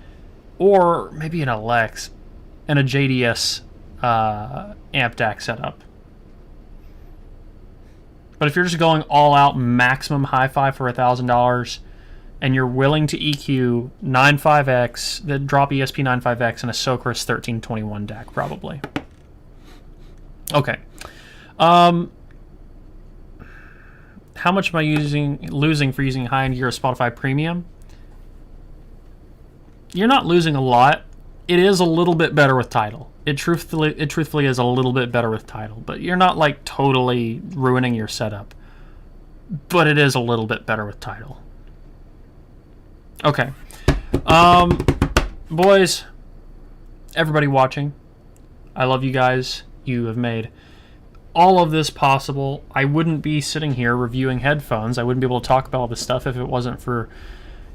or maybe an Alex and a JDS amp DAC setup. But if you're just going all out maximum hi-fi for $1,000 and you're willing to EQ 95X, the drop ESP 95X and a Socras 1321 DAC probably. Okay. How much am I losing for using high-end gear of Spotify Premium? You're not losing a lot. It is a little bit better with Tidal. It truthfully is a little bit better with Tidal, but you're not like totally ruining your setup. But it is a little bit better with Tidal. Okay. Boys, everybody watching, I love you guys. You have made all of this possible. I wouldn't be sitting here reviewing headphones. I wouldn't be able to talk about all this stuff if it wasn't for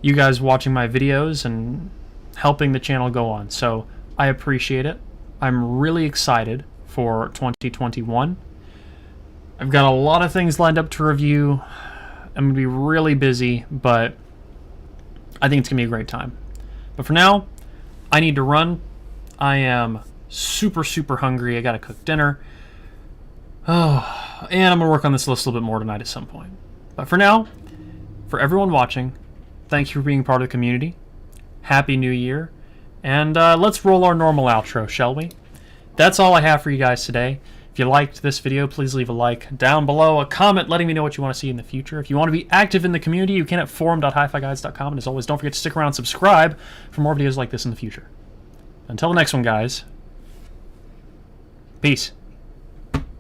you guys watching my videos and helping the channel go on. So I appreciate it. I'm really excited for 2021. I've got a lot of things lined up to review. I'm going to be really busy, but I think it's going to be a great time. But for now, I need to run. I am super, super hungry. I got to cook dinner. Oh, and I'm going to work on this list a little bit more tonight at some point. But for now, for everyone watching, thank you for being part of the community. Happy New Year. And let's roll our normal outro, shall we? That's all I have for you guys today. If you liked this video, please leave a like down below, a comment letting me know what you want to see in the future. If you want to be active in the community, you can at forum.hifiguides.com. And as always, don't forget to stick around and subscribe for more videos like this in the future. Until the next one, guys. Peace.